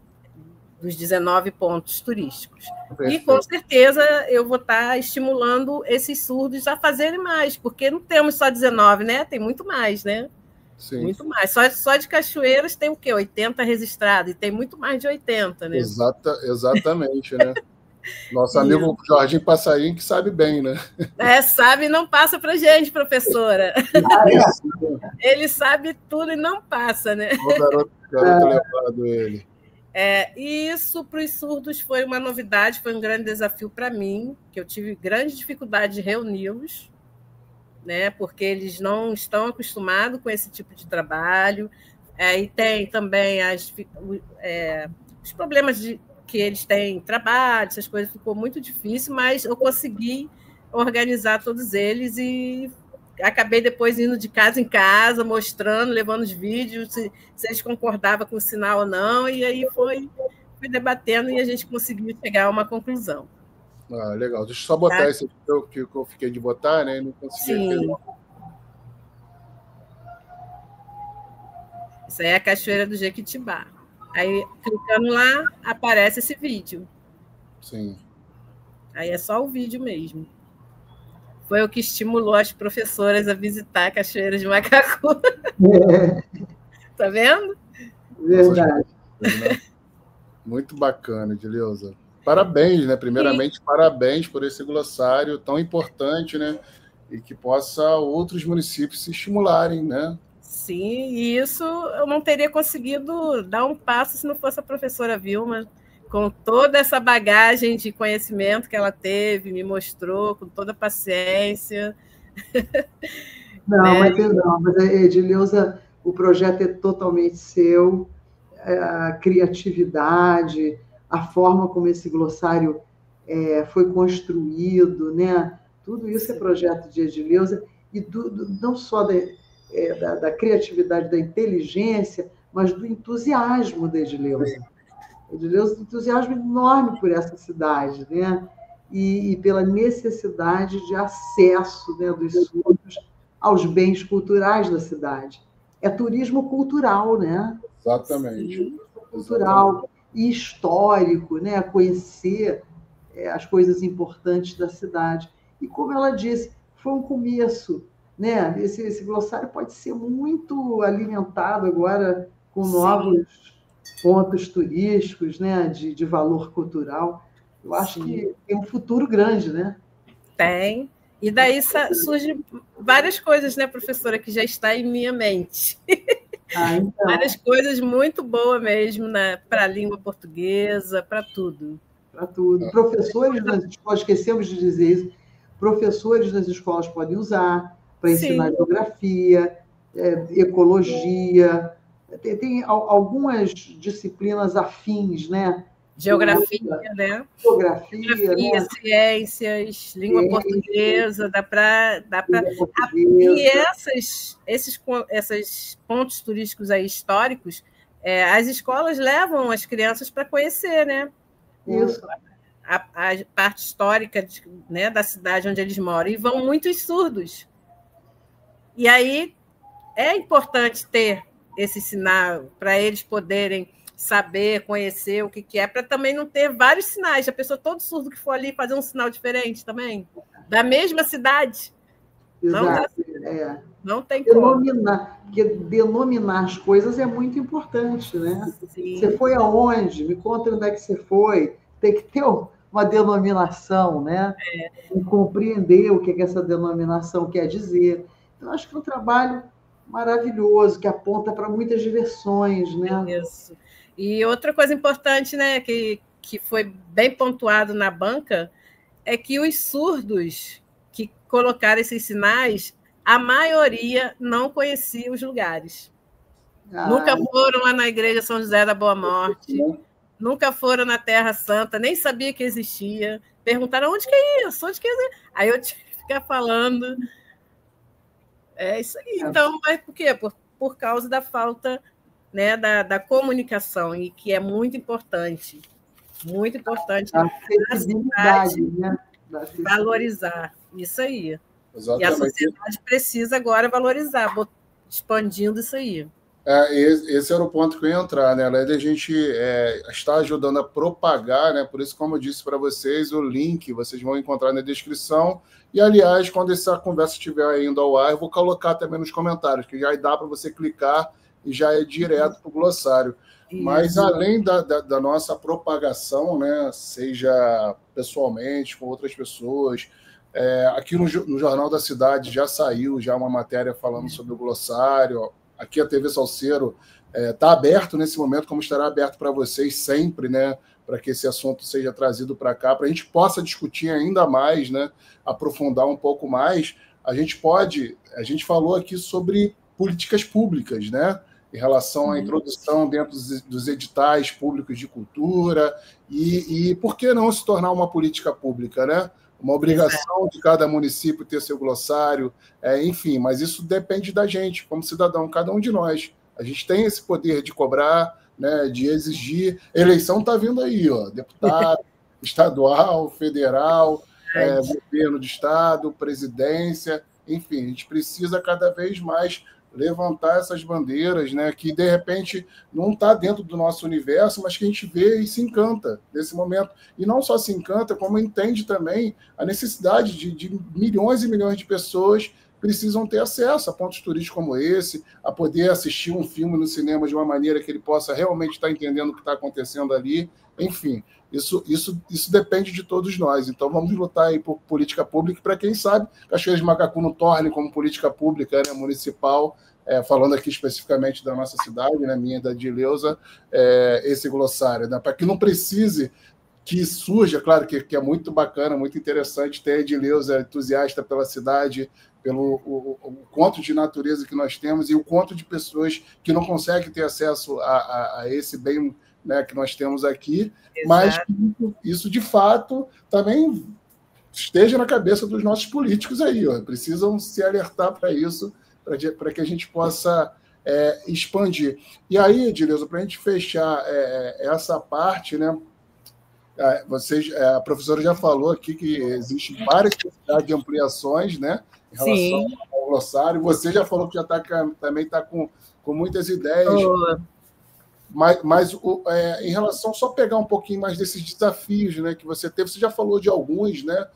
dos 19 pontos turísticos. Perfeito. E, com certeza, eu vou estar estimulando esses surdos a fazerem mais, porque não temos só 19, né? Tem muito mais, né? Sim. Muito mais. Só de Cachoeiras tem o quê? 80 registrados, e tem muito mais de 80, né? Exatamente, né? Nosso amigo Jorginho Passarinho, que sabe bem, né? Sabe e não passa para gente, professora. Ele sabe tudo e não passa, né? O garoto levado ele. E isso para os surdos foi uma novidade, foi um grande desafio para mim, que eu tive grande dificuldade de reuni-los, né? Porque eles não estão acostumados com esse tipo de trabalho. E tem também os problemas que eles têm trabalho, essas coisas, ficou muito difícil, mas eu consegui organizar todos eles e acabei depois indo de casa em casa, mostrando, levando os vídeos, se eles concordavam com o sinal ou não, e aí fui debatendo e a gente conseguiu chegar a uma conclusão. Legal. Deixa eu só botar esse que eu fiquei de botar, né? E não consegui. Sim. Isso aí é a Cachoeira do Jequitibá. Aí, clicando lá, aparece esse vídeo. Sim. Aí é só o vídeo mesmo. Foi o que estimulou as professoras a visitar a Cachoeira de Macacu. Tá vendo? Verdade. Muito bacana, Edileuza. Parabéns, né? Primeiramente, parabéns por esse glossário tão importante, né? E que possa outros municípios se estimularem, né? Sim, e isso eu não teria conseguido dar um passo se não fosse a professora Vilma, com toda essa bagagem de conhecimento que ela teve, me mostrou com toda a paciência. Não, né? mas Edileuza, o projeto é totalmente seu, a criatividade, a forma como esse glossário foi construído, né? Tudo isso é projeto de Edileuza, e não só da criatividade, da inteligência, mas do entusiasmo da Edileuza. Edileuza tem um entusiasmo enorme por essa cidade, né? E pela necessidade de acesso, né, dos surdos aos bens culturais da cidade. É turismo cultural, né? Exatamente. Sim, cultural e histórico, né? Conhecer as coisas importantes da cidade. E como ela disse, foi um começo, né? Esse glossário pode ser muito alimentado agora com novos pontos turísticos, né? de valor cultural. Eu acho que tem um futuro grande, né? Tem. E daí surgem várias coisas, né, professora, que já está em minha mente. Então. Várias coisas muito boas mesmo, né, para a língua portuguesa, para tudo. Para tudo. Professores nas escolas, esquecemos de dizer isso, professores nas escolas podem usar para ensinar geografia, ecologia, tem algumas disciplinas afins, né? Geografia, né? Geografia, né? Ciências, língua portuguesa, dá para. E esses pontos turísticos aí históricos, as escolas levam as crianças para conhecer, né? Isso. A parte histórica, né, da cidade onde eles moram, e vão muitos surdos. E aí é importante ter esse sinal para eles poderem saber, conhecer o que é, para também não ter vários sinais. A pessoa, todo surdo que for ali, fazer um sinal diferente também, da mesma cidade. Exato. Não tem como. Porque denominar as coisas é muito importante, né? Sim. Você foi aonde? Me conta onde é que você foi. Tem que ter uma denominação, né? E compreender o que essa denominação quer dizer. Então, acho que é um trabalho maravilhoso, que aponta para muitas direções, né? Isso. E outra coisa importante, né, que foi bem pontuado na banca, é que os surdos que colocaram esses sinais, a maioria não conhecia os lugares. Nunca foram lá na igreja São José da Boa Morte, nunca foram na Terra Santa, nem sabia que existia. Perguntaram, onde que é isso? Onde que é isso? Aí eu tive que ficar falando. É isso aí. Então, mas por quê? Por causa da falta, né, da comunicação, e que é muito importante. Muito importante. A acessibilidade, né? Valorizar. Isso aí. Exatamente. E a sociedade precisa agora valorizar, expandindo isso aí. Esse era o ponto que eu ia entrar, né? Além de a gente estar ajudando a propagar, né? Por isso, como eu disse para vocês, o link vocês vão encontrar na descrição. E, aliás, quando essa conversa estiver indo ao ar, eu vou colocar também nos comentários, que já dá para você clicar e já é direto para o glossário. Isso. Mas, além da nossa propagação, né? Seja pessoalmente, com outras pessoas, aqui no Jornal da Cidade já saiu já uma matéria falando sobre o glossário. Aqui a TV Salceiro está aberto nesse momento, como estará aberto para vocês sempre, né? Para que esse assunto seja trazido para cá, para a gente possa discutir ainda mais, né? Aprofundar um pouco mais. A gente falou aqui sobre políticas públicas, né? Em relação à introdução dentro dos editais públicos de cultura e por que não se tornar uma política pública, né? Uma obrigação de cada município ter seu glossário, enfim, mas isso depende da gente, como cidadão, cada um de nós. A gente tem esse poder de cobrar, né, de exigir. Eleição está vindo aí, ó, deputado estadual, federal, governo de estado, presidência, enfim, a gente precisa cada vez mais levantar essas bandeiras, né, que de repente não está dentro do nosso universo, mas que a gente vê e se encanta nesse momento. E não só se encanta, como entende também a necessidade de milhões e milhões de pessoas precisam ter acesso a pontos turísticos como esse, a poder assistir um filme no cinema de uma maneira que ele possa realmente estar entendendo o que está acontecendo ali. Enfim, isso depende de todos nós. Então, vamos lutar aí por política pública para, quem sabe, Cachoeira de Macacu não torne como política pública, né, municipal, falando aqui especificamente da nossa cidade, né, minha e da Edileuza, esse glossário, né, para que não precise que surja, claro que é muito bacana, muito interessante ter a Edileuza entusiasta pela cidade, pelo o quanto de natureza que nós temos e o quanto de pessoas que não conseguem ter acesso a esse bem, né, que nós temos aqui. Exato. Mas isso, de fato, também esteja na cabeça dos nossos políticos aí, ó. Precisam se alertar para isso, para que a gente possa expandir. E aí, Edileuza, para a gente fechar essa parte, né, a professora já falou aqui que existe várias possibilidades de ampliações, né, em relação ao glossário. Você já falou que também está com muitas ideias. Mas em relação, só pegar um pouquinho mais desses desafios, né, que você teve, você já falou de alguns, né,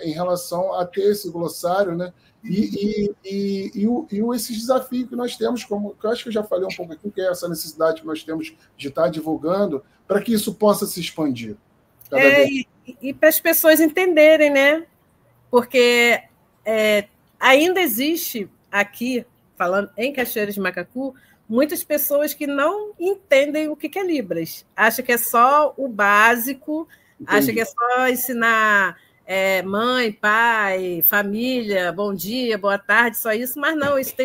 em relação a ter esse glossário, né, e esses desafios que nós temos, como que eu acho que eu já falei um pouco aqui, que é essa necessidade que nós temos de estar divulgando, para que isso possa se expandir. E para as pessoas entenderem, né, porque ainda existe aqui, falando em Cachoeira de Macacu, muitas pessoas que não entendem o que é Libras. Acham que é só o básico, acham que é só ensinar mãe, pai, família, bom dia, boa tarde, só isso, mas não, isso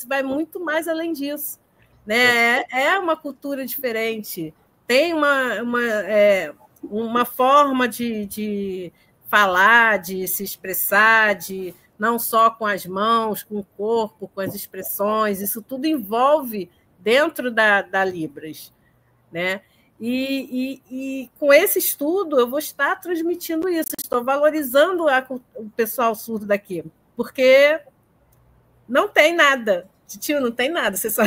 vai muito mais além disso. Né? É uma cultura diferente, tem uma forma de falar, de se expressar, não só com as mãos, com o corpo, com as expressões, isso tudo envolve dentro da Libras, né? E com esse estudo eu vou estar transmitindo isso, estou valorizando o pessoal surdo daqui, porque não tem nada, Titio, não tem nada, você só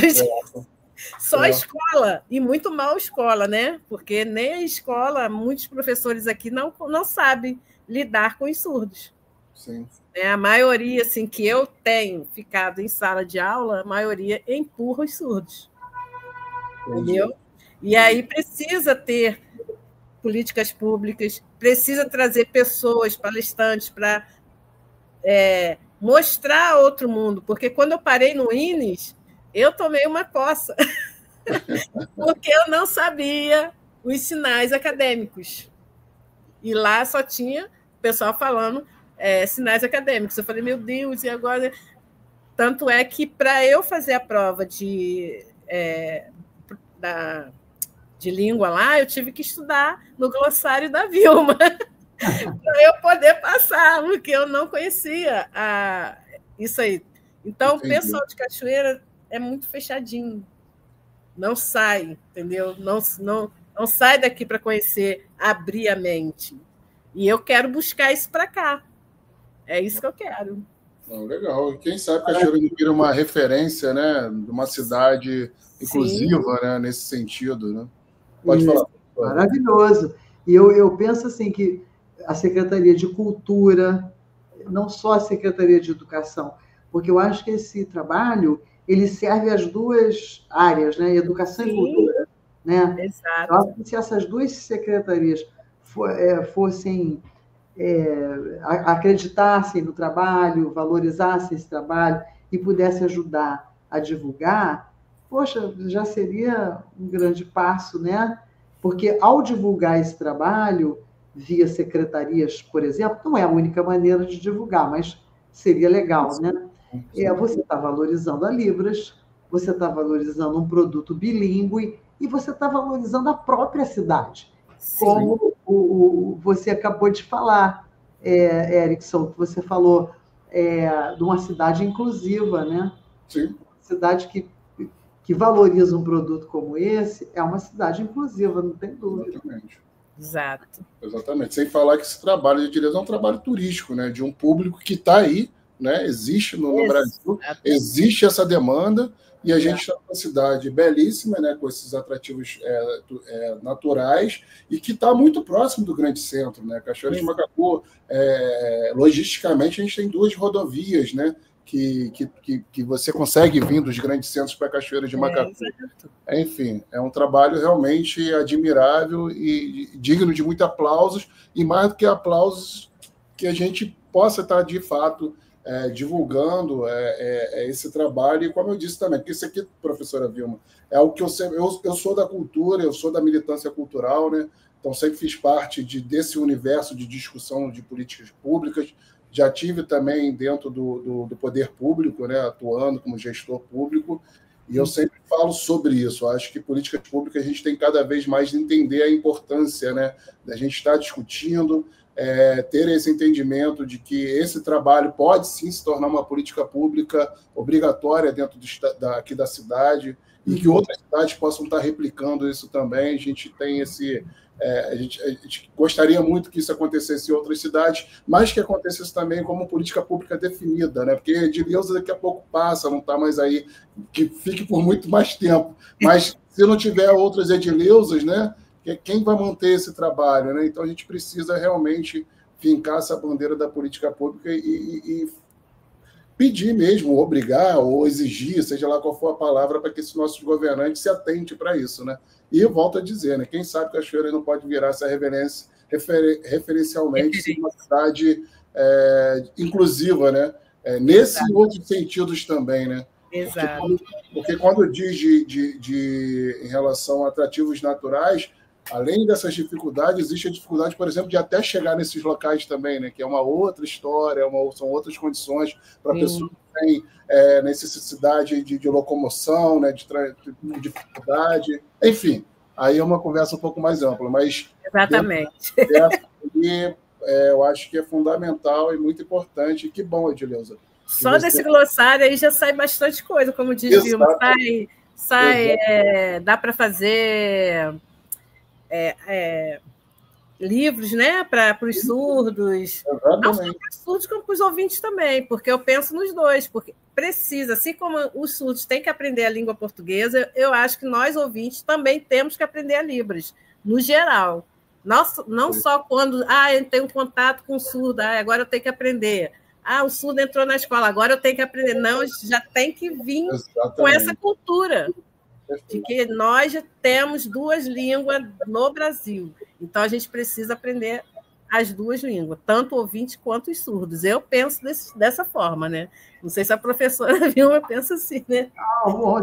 escola, e muito mal escola, né? Porque nem a escola, muitos professores aqui não sabem lidar com os surdos. Sim. A maioria assim, que eu tenho ficado em sala de aula, a maioria empurra os surdos. Entendeu? E aí precisa ter políticas públicas, precisa trazer pessoas, palestrantes, para mostrar outro mundo. Porque quando eu parei no INES, eu tomei uma coça, porque eu não sabia os sinais acadêmicos. E lá só tinha o pessoal falando sinais acadêmicos. Eu falei, meu Deus, e agora? Tanto é que, para eu fazer a prova de língua lá, eu tive que estudar no glossário da Vilma para eu poder passar, porque eu não conhecia isso aí. Então, entendi. O pessoal de Cachoeira é muito fechadinho. Não sai, entendeu? Não sai daqui para conhecer, abrir a mente. E eu quero buscar isso para cá. É isso que eu quero. Legal. E quem sabe Cachoeira vira uma referência, né, de uma cidade inclusiva, né, nesse sentido, né? Pode falar. Maravilhoso. E eu penso assim que a Secretaria de Cultura, não só a Secretaria de Educação, porque eu acho que esse trabalho ele serve às duas áreas, né? Educação e cultura, né? Exato. Eu acho que se essas duas secretarias fossem acreditassem no trabalho, valorizassem esse trabalho e pudessem ajudar a divulgar, poxa, já seria um grande passo, né? Porque ao divulgar esse trabalho via secretarias, por exemplo, não é a única maneira de divulgar, mas seria legal, né? Você está valorizando a Libras, você está valorizando um produto bilíngue e você está valorizando a própria cidade. Sim. Como você acabou de falar, Erickson, que você falou de uma cidade inclusiva, né? Sim. Cidade que valoriza um produto como esse é uma cidade inclusiva, não tem dúvida. Exatamente. Exato. Exatamente. Sem falar que esse trabalho de direção é um trabalho turístico, né? De um público que está aí, né? Existe no Brasil, existe essa demanda, e a gente está numa cidade belíssima, né? Com esses atrativos naturais, e que está muito próximo do grande centro, né? Cachoeira de Macacu, logisticamente, a gente tem 2 rodovias, né? Que você consegue vir dos grandes centros para Cachoeira de Macacu. Enfim, é um trabalho realmente admirável e digno de muitos aplausos, e mais do que aplausos, que a gente possa estar, de fato, divulgando esse trabalho. E como eu disse também, porque isso aqui, professora Vilma, é o que eu sou da cultura, eu sou da militância cultural, né? Então sempre fiz parte desse universo de discussão de políticas públicas. Já tive também dentro do poder público, né, atuando como gestor público, e eu sempre falo sobre isso. Eu acho que políticas públicas a gente tem cada vez mais de entender a importância, né, da gente estar discutindo, ter esse entendimento de que esse trabalho pode sim se tornar uma política pública obrigatória dentro aqui da cidade, e que outras cidades possam estar replicando isso também. A gente tem esse... a gente gostaria muito que isso acontecesse em outras cidades, mas que acontecesse também como política pública definida, né? Porque Edileuza daqui a pouco passa, não está mais aí, que fique por muito mais tempo. Mas se não tiver outras Edileusas, né? Quem vai manter esse trabalho, né? Então a gente precisa realmente fincar essa bandeira da política pública e pedir mesmo, obrigar ou exigir, seja lá qual for a palavra, para que esses nossos governantes se atentem para isso, né? E eu volto a dizer, né? Quem sabe Cachoeira não pode virar essa referencialmente uma cidade inclusiva, né? Nesse e outros sentidos também, né? Exato. Porque quando diz em relação a atrativos naturais, além dessas dificuldades, existe a dificuldade, por exemplo, de até chegar nesses locais também, né? Que é uma outra história, são outras condições para pessoas que têm necessidade de locomoção, né? De dificuldade. Enfim, aí é uma conversa um pouco mais ampla, mas... Exatamente. Eu acho que é fundamental e muito importante. Que bom, Edileuza. Só desse glossário aí já sai bastante coisa, como diz Vilma. Dá para fazer... livros, né, para os surdos, exatamente. Não só para os surdos, como para os ouvintes também, porque eu penso nos dois, porque precisa, assim como os surdos têm que aprender a língua portuguesa, eu acho que nós, ouvintes, também temos que aprender a Libras, no geral. Não só quando eu tenho contato com o surdo, agora eu tenho que aprender. O surdo entrou na escola, agora eu tenho que aprender. Não, já tem que vir com essa cultura de que nós já temos 2 línguas no Brasil. Então, a gente precisa aprender as 2 línguas, tanto ouvintes quanto os surdos. Eu penso dessa forma, né? Não sei se a professora Vilma pensa assim, né?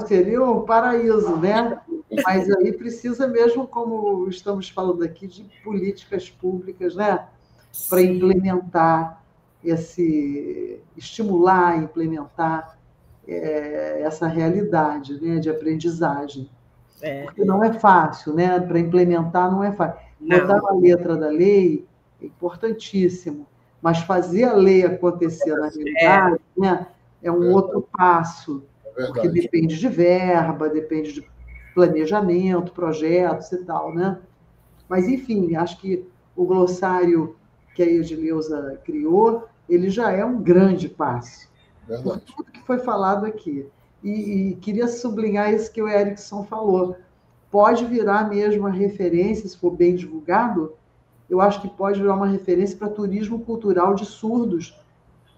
Seria um paraíso, né? Mas aí precisa mesmo, como estamos falando aqui, de políticas públicas, né? Para implementar estimular, implementar essa realidade, né? De aprendizagem. Porque não é fácil, né? Para implementar não é fácil. Botar a letra da lei é importantíssimo, mas fazer a lei acontecer na realidade, né, é um outro passo, porque depende de verba, depende de planejamento, projetos e tal, né? Mas, enfim, acho que o glossário que a Edileuza criou, ele já é um grande passo, por tudo que foi falado aqui. E queria sublinhar isso que o Erickson falou. Pode virar mesmo a referência, se for bem divulgado, eu acho que pode virar uma referência para turismo cultural de surdos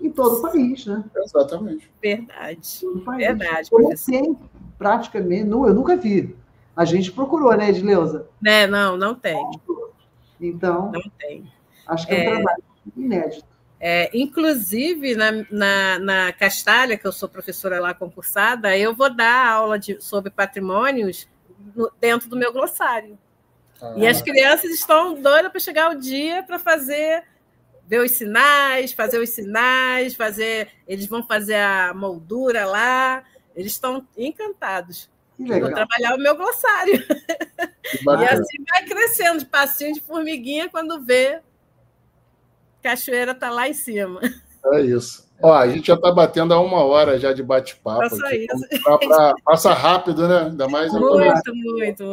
em todo o país, né? Exatamente. Verdade. Todo o país. Verdade, professor. Tem, praticamente, eu nunca vi. A gente procurou, né, Edileuza? Não tem. Então, não tem. Acho que é um trabalho inédito. Inclusive, na Castalha, que eu sou professora lá concursada, eu vou dar aula sobre patrimônios dentro do meu glossário. E as crianças estão doidas para chegar o dia para ver os sinais, eles vão fazer a moldura lá, eles estão encantados. Vou trabalhar o meu glossário. E assim vai crescendo, de passinho de formiguinha, quando vê, cachoeira está lá em cima. É isso. A gente já está batendo há 1 hora já de bate-papo. Passa rápido, né? Ainda mais muito.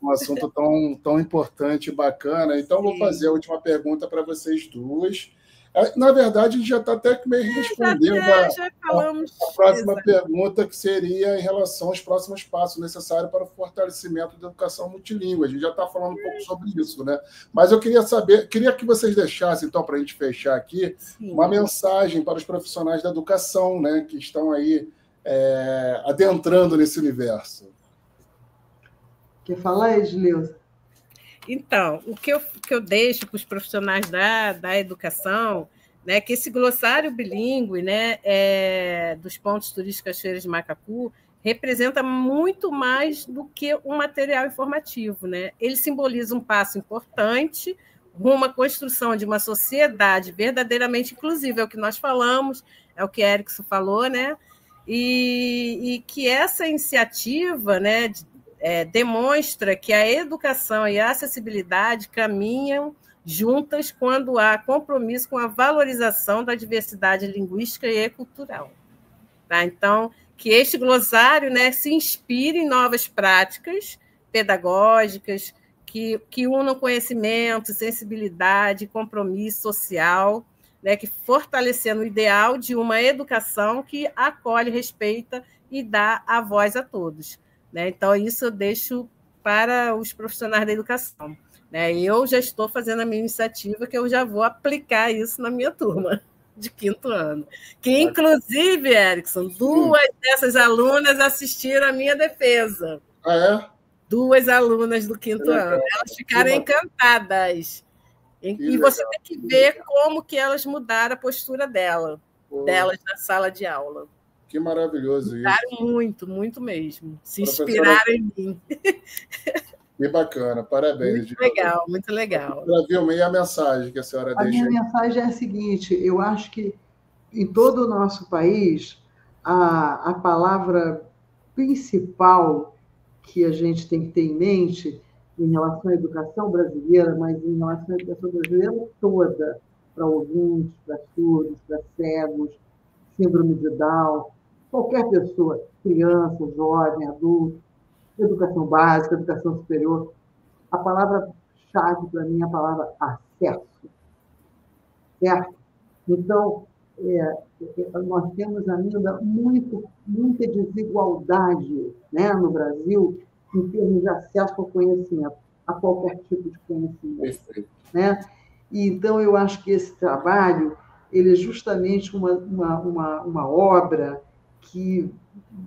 Um assunto tão importante e bacana. Então, vou fazer a última pergunta para vocês duas. Na verdade, a gente já está até meio respondendo a próxima pergunta, que seria em relação aos próximos passos necessários para o fortalecimento da educação multilíngue. A gente já está falando um pouco sobre isso, né? Mas eu queria que vocês deixassem, então, para a gente fechar aqui, uma mensagem para os profissionais da educação, né, que estão aí adentrando nesse universo. Quer falar, Edileuza? Então, o que eu deixo para os profissionais da educação, né, que esse glossário bilíngue, né, dos pontos turísticos Cachoeiras de Macacu representa muito mais do que um material informativo, né? Ele simboliza um passo importante rumo à construção de uma sociedade verdadeiramente inclusiva, é o que nós falamos, é o que Erickson falou, né? E que essa iniciativa, né, demonstra que a educação e a acessibilidade caminham juntas quando há compromisso com a valorização da diversidade linguística e cultural. Tá? Então, que este glossário, né, se inspire em novas práticas pedagógicas que unam conhecimento, sensibilidade, compromisso social, né, que fortalecendo o ideal de uma educação que acolhe, respeita e dá a voz a todos. Né? Então, isso eu deixo para os profissionais da educação. Né? Eu já estou fazendo a minha iniciativa, que eu já vou aplicar isso na minha turma de 5º ano. Que, inclusive, Erickson, 2 dessas alunas assistiram a minha defesa. Ah, é? 2 alunas do 5º ano. Elas ficaram encantadas. E você tem que ver como que elas mudaram a postura delas na sala de aula. Que maravilhoso isso. Muito mesmo. Se inspiraram em mim. Que bacana, parabéns. Muito legal. Vilma, e a mensagem que a senhora deixa? A minha mensagem é a seguinte: eu acho que em todo o nosso país, a palavra principal que a gente tem que ter em mente em relação à educação brasileira, mas em relação à educação brasileira toda, para ouvintes, para surdos, para cegos, síndrome de Down, qualquer pessoa, criança, jovem, adulto, educação básica, educação superior, a palavra-chave para mim é a palavra acesso. Certo? Então, nós temos ainda muita desigualdade, né, no Brasil, em termos de acesso ao conhecimento, a qualquer tipo de conhecimento. Né? E, então, eu acho que esse trabalho ele é justamente uma obra que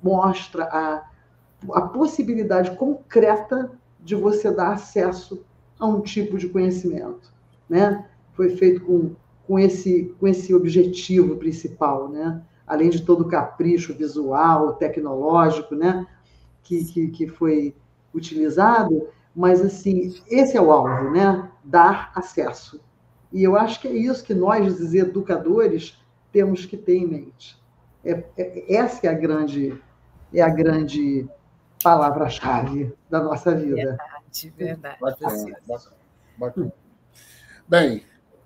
mostra a possibilidade concreta de você dar acesso a um tipo de conhecimento. Né? Foi feito com esse objetivo principal, né? Além de todo o capricho visual, tecnológico, né? que foi utilizado, mas assim, esse é o alvo, né? Dar acesso. E eu acho que é isso que nós, os educadores, temos que ter em mente. Essa é a grande palavra-chave da nossa vida. Verdade. Bacana. Bem,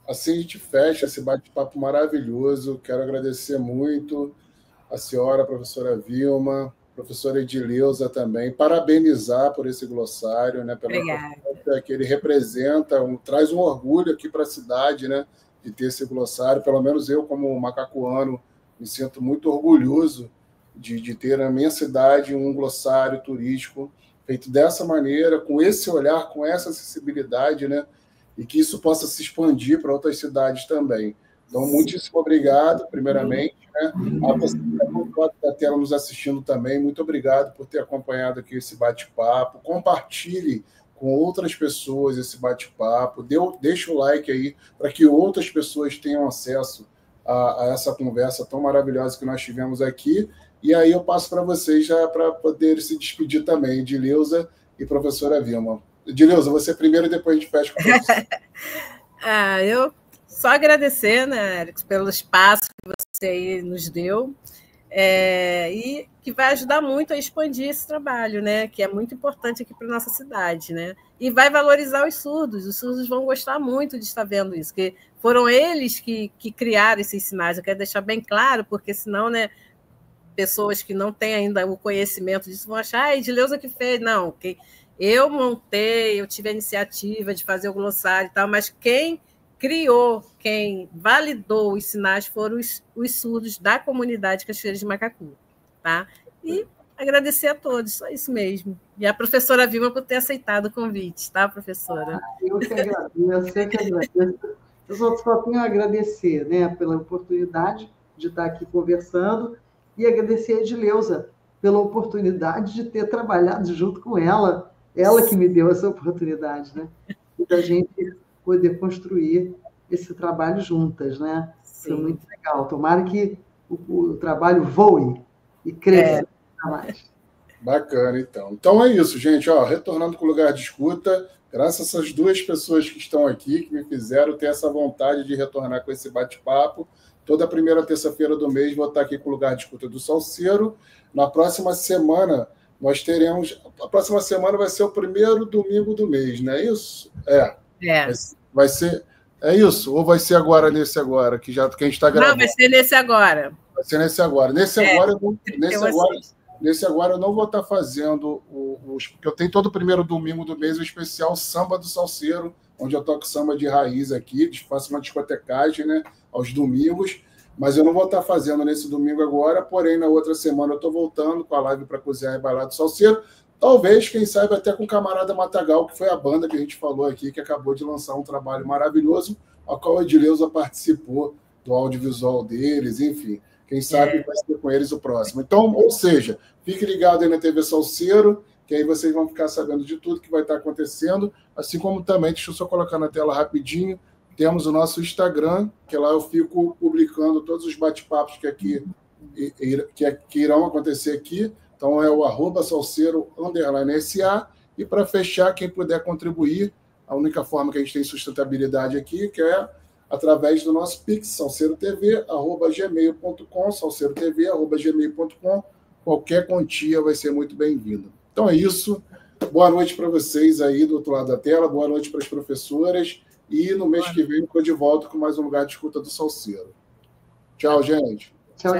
assim a gente fecha esse bate-papo maravilhoso. Quero agradecer muito a senhora, a professora Vilma, a professora Edileuza também, parabenizar por esse glossário, né, pela importância que ele representa, traz um orgulho aqui para a cidade, né, de ter esse glossário. Pelo menos eu, como macacuano, me sinto muito orgulhoso de ter na minha cidade um glossário turístico feito dessa maneira, com esse olhar, com essa acessibilidade, né, e que isso possa se expandir para outras cidades também. Então, muitíssimo obrigado, primeiramente. Né? A você da tela nos assistindo também, muito obrigado por ter acompanhado aqui esse bate-papo. Compartilhe com outras pessoas esse bate-papo. Deixa o like aí para que outras pessoas tenham acesso a essa conversa tão maravilhosa que nós tivemos aqui. E aí eu passo para vocês já para poder se despedir também, Edileuza e professora Vilma. Edileuza, você primeiro e depois a gente fecha com a professora. Eu só agradecer, né, Alex, pelo espaço que você aí nos deu, e que vai ajudar muito a expandir esse trabalho, né, que é muito importante aqui para a nossa cidade, né, e vai valorizar os surdos vão gostar muito de estar vendo isso, porque foram eles que criaram esses sinais. Eu quero deixar bem claro, porque senão, né, pessoas que não têm ainda o conhecimento disso vão achar, Edileuza que fez. Não, eu montei, eu tive a iniciativa de fazer o glossário e tal, mas quem criou, quem validou os sinais foram os surdos da comunidade Cachoeira de Macacu. Tá? E agradecer a todos, só isso mesmo. E a professora Vilma por ter aceitado o convite, tá, professora? Eu que agradeço. Eu só tenho a agradecer, né, pela oportunidade de estar aqui conversando e agradecer a Edileuza pela oportunidade de ter trabalhado junto com ela que me deu essa oportunidade, né, da gente poder construir esse trabalho juntas, né? Sim. Foi muito legal. Tomara que o trabalho voe e cresça mais. Bacana, então. Então é isso, gente. Retornando com o lugar de escuta, graças a essas duas pessoas que estão aqui, que me fizeram ter essa vontade de retornar com esse bate-papo. Toda primeira terça-feira do mês vou estar aqui com o lugar de escuta do Salceiro. Na próxima semana, nós teremos... A próxima semana vai ser o primeiro domingo do mês, não é isso? Vai ser... É isso? Ou vai ser agora, nesse agora, que a gente está gravando? Não, vai ser nesse agora. Vai ser nesse agora. Nesse agora eu não vou estar fazendo porque eu tenho todo primeiro domingo do mês o especial Samba do Salceiro, onde eu toco samba de raiz aqui, faço uma discotecagem, né, aos domingos, mas eu não vou estar fazendo nesse domingo agora, porém na outra semana eu estou voltando com a live para cozinhar e bailar do Salceiro. Talvez, quem sabe, até com o Camarada Matagal, que foi a banda que a gente falou aqui, que acabou de lançar um trabalho maravilhoso, ao qual a Edileuza participou do audiovisual deles, enfim. Quem sabe vai ser com eles o próximo. Então, ou seja, fique ligado aí na TV Salceiro, que aí vocês vão ficar sabendo de tudo que vai estar acontecendo, assim como também, deixa eu só colocar na tela rapidinho, temos o nosso Instagram, que lá eu fico publicando todos os bate-papos que irão acontecer aqui. Então, é o @salceiro_SA. E para fechar, quem puder contribuir, a única forma que a gente tem sustentabilidade aqui, que é através do nosso Pix, salceirotv@gmail.com, salceirotv@gmail.com. Qualquer quantia vai ser muito bem-vinda. Então é isso. Boa noite para vocês aí do outro lado da tela, boa noite para as professoras. E no mês que vem eu estou de volta com mais um lugar de escuta do Salceiro. Tchau, gente. Tchau.